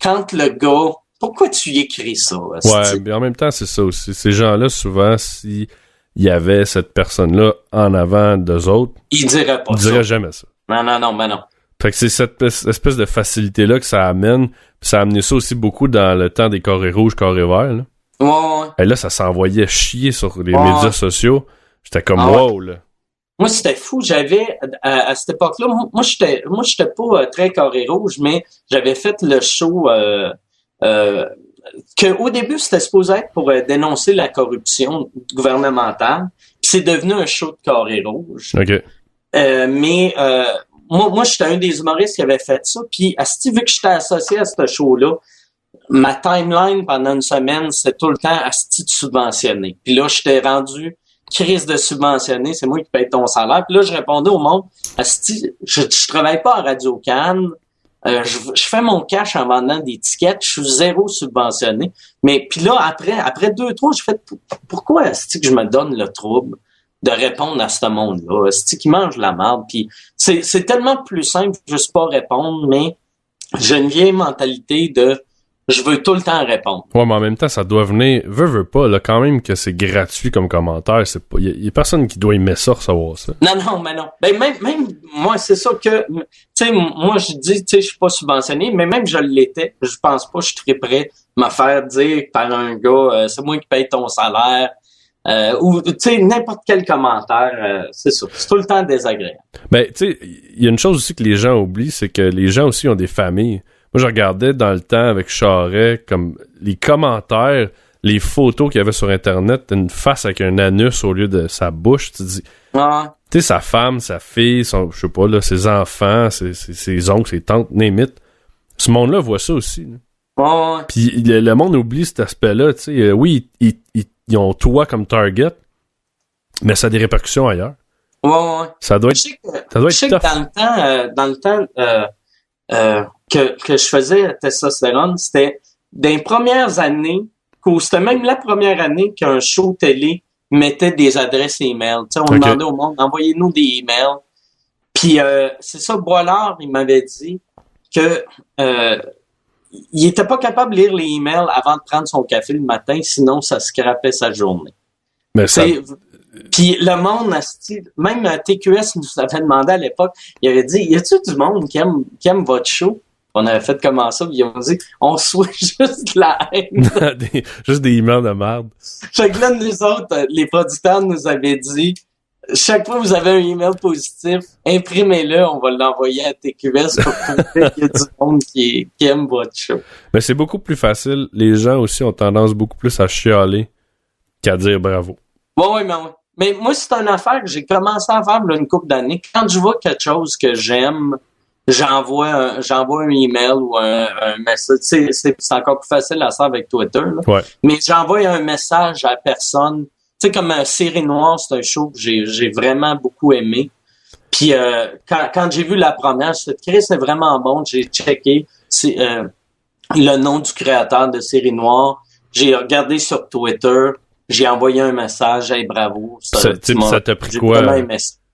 quand le gars... Pourquoi tu y écris ça? Asti? Ouais, mais en même temps, c'est ça aussi. Ces gens-là, souvent, s'il y avait cette personne-là en avant d'eux autres... Ils diraient pas ça. Ils diraient jamais ça. Non. Fait que c'est cette espèce de facilité-là que ça amène. Puis ça a amené ça aussi beaucoup dans le temps des carrés rouges, carrés verts, là. Ouais. Et là, ça s'envoyait chier sur les médias sociaux. J'étais comme wow, là. Moi, c'était fou. J'avais, à cette époque-là, moi, j'étais pas très carré rouge, mais j'avais fait le show, que au début, c'était supposé être pour dénoncer la corruption gouvernementale. Puis c'est devenu un show de carré rouge. OK. Mais, moi, j'étais un des humoristes qui avait fait ça. Puis, vu que j'étais associé à ce show-là, ma timeline pendant une semaine, c'était tout le temps asti de subventionné. Puis là, j'étais rendu crise de subventionné, c'est moi qui paye ton salaire. Puis là, je répondais au monde, asti, je travaille pas à Radio-Can, je fais mon cash en vendant des tickets, je suis zéro subventionné. Mais puis là, après 2-3, je fais pourquoi est-ce que je me donne le trouble de répondre à ce monde-là? Est-ce qui mange la merde? Puis c'est tellement plus simple juste pas répondre, mais j'ai une vieille mentalité de je veux tout le temps répondre. Ouais, mais en même temps, ça doit venir, veut pas, là, quand même que c'est gratuit comme commentaire, c'est pas, y a personne qui doit aimer ça, recevoir ça. Non, mais non. Ben, même, moi, c'est ça que, tu sais, moi, je dis, tu sais, je suis pas subventionné, mais même je l'étais, je pense pas, je serais prêt à me faire dire par un gars, c'est moi qui paye ton salaire, ou, tu sais, n'importe quel commentaire, c'est ça. C'est tout le temps désagréable. Ben, tu sais, il y a une chose aussi que les gens oublient, c'est que les gens aussi ont des familles. Moi, je regardais dans le temps avec Charest, comme les commentaires, les photos qu'il y avait sur Internet, une face avec un anus au lieu de sa bouche, tu te dis, Ouais. tu sais, sa femme, sa fille, je sais pas, là, ses enfants, ses oncles, ses tantes, name it. Ce monde-là voit ça aussi. Là. Ouais. Puis le monde oublie cet aspect-là, tu sais. Oui, ils ont toi comme target, mais ça a des répercussions ailleurs. Ouais. Ça doit être, je sais que dans le temps, que je faisais à Testostérone, c'était dans les premières années, c'était même la première année qu'un show télé mettait des adresses email. Tu sais, on demandait au monde, envoyez-nous des emails. Puis c'est ça, Boilard, il m'avait dit que il était pas capable de lire les emails avant de prendre son café le matin, sinon ça scrapait sa journée. Mais ça... Puis le monde, même TQS nous avait demandé à l'époque, il avait dit, y a-t-il du monde qui aime votre show? On avait fait comment ça, puis ils ont dit, on souhaite juste de la haine. Juste des emails de merde. Fait que là, nous autres, les producteurs nous avaient dit, chaque fois que vous avez un email positif, imprimez-le, on va l'envoyer à TQS pour prouver qu'il y a du monde qui aime votre show. Mais c'est beaucoup plus facile. Les gens aussi ont tendance beaucoup plus à chialer qu'à dire bravo. Ouais. Mais moi, c'est une affaire que j'ai commencé à faire là, une couple d'années. Quand je vois quelque chose que j'aime, j'envoie un email ou un message. C'est encore plus facile à faire avec Twitter. Là. Ouais. Mais j'envoie un message à la personne. Tu sais, comme Série Noire, c'est un show que j'ai vraiment beaucoup aimé. Puis quand j'ai vu la première, je me suis dit, c'est vraiment bon. J'ai checké le nom du créateur de Série Noire. J'ai regardé sur Twitter. J'ai envoyé un message, hey, bravo. Ça t'a pris quoi?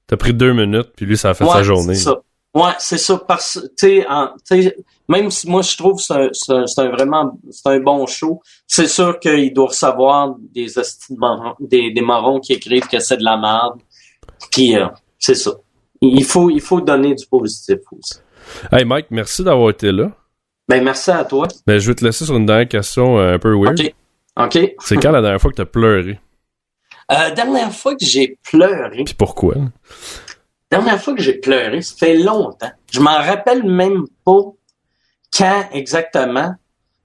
T'as pris 2 minutes, puis lui, ça a fait sa journée. C'est ça. Ouais, c'est ça. Parce tu sais, même si moi je trouve que c'est un bon show, c'est sûr qu'il doit recevoir des marrons qui écrivent que c'est de la merde. Puis c'est ça. Il faut donner du positif aussi. Hey Mike, merci d'avoir été là. Ben merci à toi. Ben je vais te laisser sur une dernière question un peu weird. OK. C'est quand la dernière fois que t'as pleuré? Dernière fois que j'ai pleuré. Puis pourquoi? Dernière fois que j'ai pleuré, ça fait longtemps. Je m'en rappelle même pas quand exactement,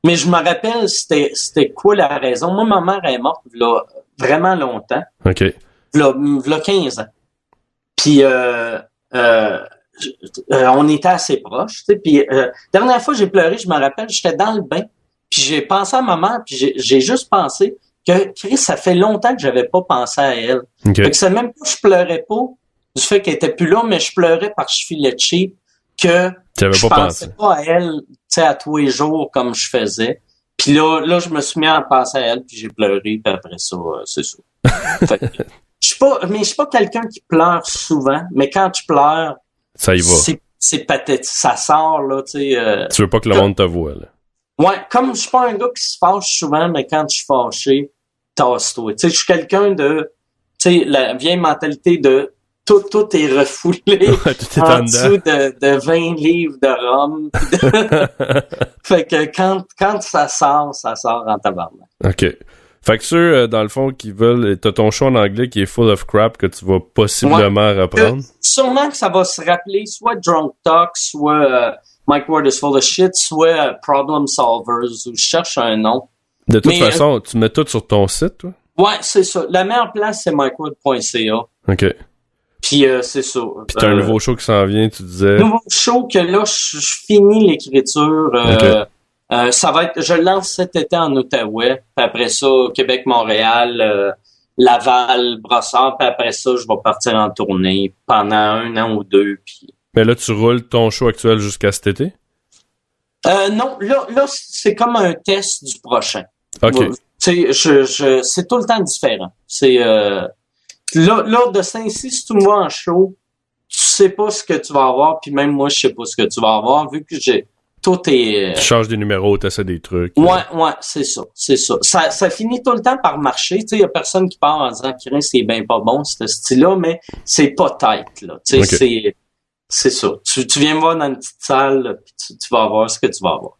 mais je me rappelle c'était quoi la raison. Moi, ma mère est morte là vraiment longtemps. OK. Là 15 ans. Puis on était assez proches, tu sais. Puis dernière fois que j'ai pleuré, je me rappelle, j'étais dans le bain. Puis j'ai pensé à ma mère, puis j'ai juste pensé que Chris, ça fait longtemps que j'avais pas pensé à elle. Okay. Fait que c'est même pas que je pleurais pas du fait qu'elle était plus là, mais je pleurais parce que je filais cheap, que je pensais pas à elle, tu sais, à tous les jours comme je faisais. Puis là, je me suis mis à penser à elle, puis j'ai pleuré, puis après ça, c'est ça. Fait que, je suis pas quelqu'un qui pleure souvent, mais quand tu pleures, ça y va. C'est pathétique, ça sort là, tu sais. Tu veux pas que le monde te voie là. Ouais, comme je suis pas un gars qui se fâche souvent, mais quand je suis fâché, tasse-toi. Tu sais, je suis quelqu'un de, tu sais, la vieille mentalité de tout est refoulé tout est en dessous de 20 livres de rhum. Fait que quand ça sort en tabarnak. OK. Fait que ceux, dans le fond, qui veulent... T'as ton show en anglais qui est full of crap que tu vas possiblement reprendre. Sûrement que ça va se rappeler soit Drunk Talk, soit Mike Ward is full of shit, soit Problem Solvers, où je cherche un nom. De toute façon, tu mets tout sur ton site, toi? Ouais, c'est ça. La meilleure place, c'est mikeward.ca. OK. Puis c'est ça. Puis t'as un nouveau show qui s'en vient, tu disais. Nouveau show que là, je finis l'écriture. Okay. Ça va être, je lance cet été en Outaouais, puis après ça, Québec, Montréal, Laval, Brossard, puis après ça, je vais partir en tournée pendant 1 an ou 2. Puis... Mais là, tu roules ton show actuel jusqu'à cet été? Non, là, c'est comme un test du prochain. OK. Tu sais, c'est tout le temps différent. C'est là, de Saint-Cy, si tu me vois en show, tu sais pas ce que tu vas avoir, puis même moi, je sais pas ce que tu vas avoir, vu que tout est... Tu changes des numéros, t'essaies des trucs. Ouais, c'est ça. Ça finit tout le temps par marcher. Tu sais, y a personne qui part en disant que c'est bien pas bon, ce style-là, mais c'est pas tête, là. Tu sais, c'est ça. Tu viens me voir dans une petite salle, puis tu vas voir ce que tu vas avoir.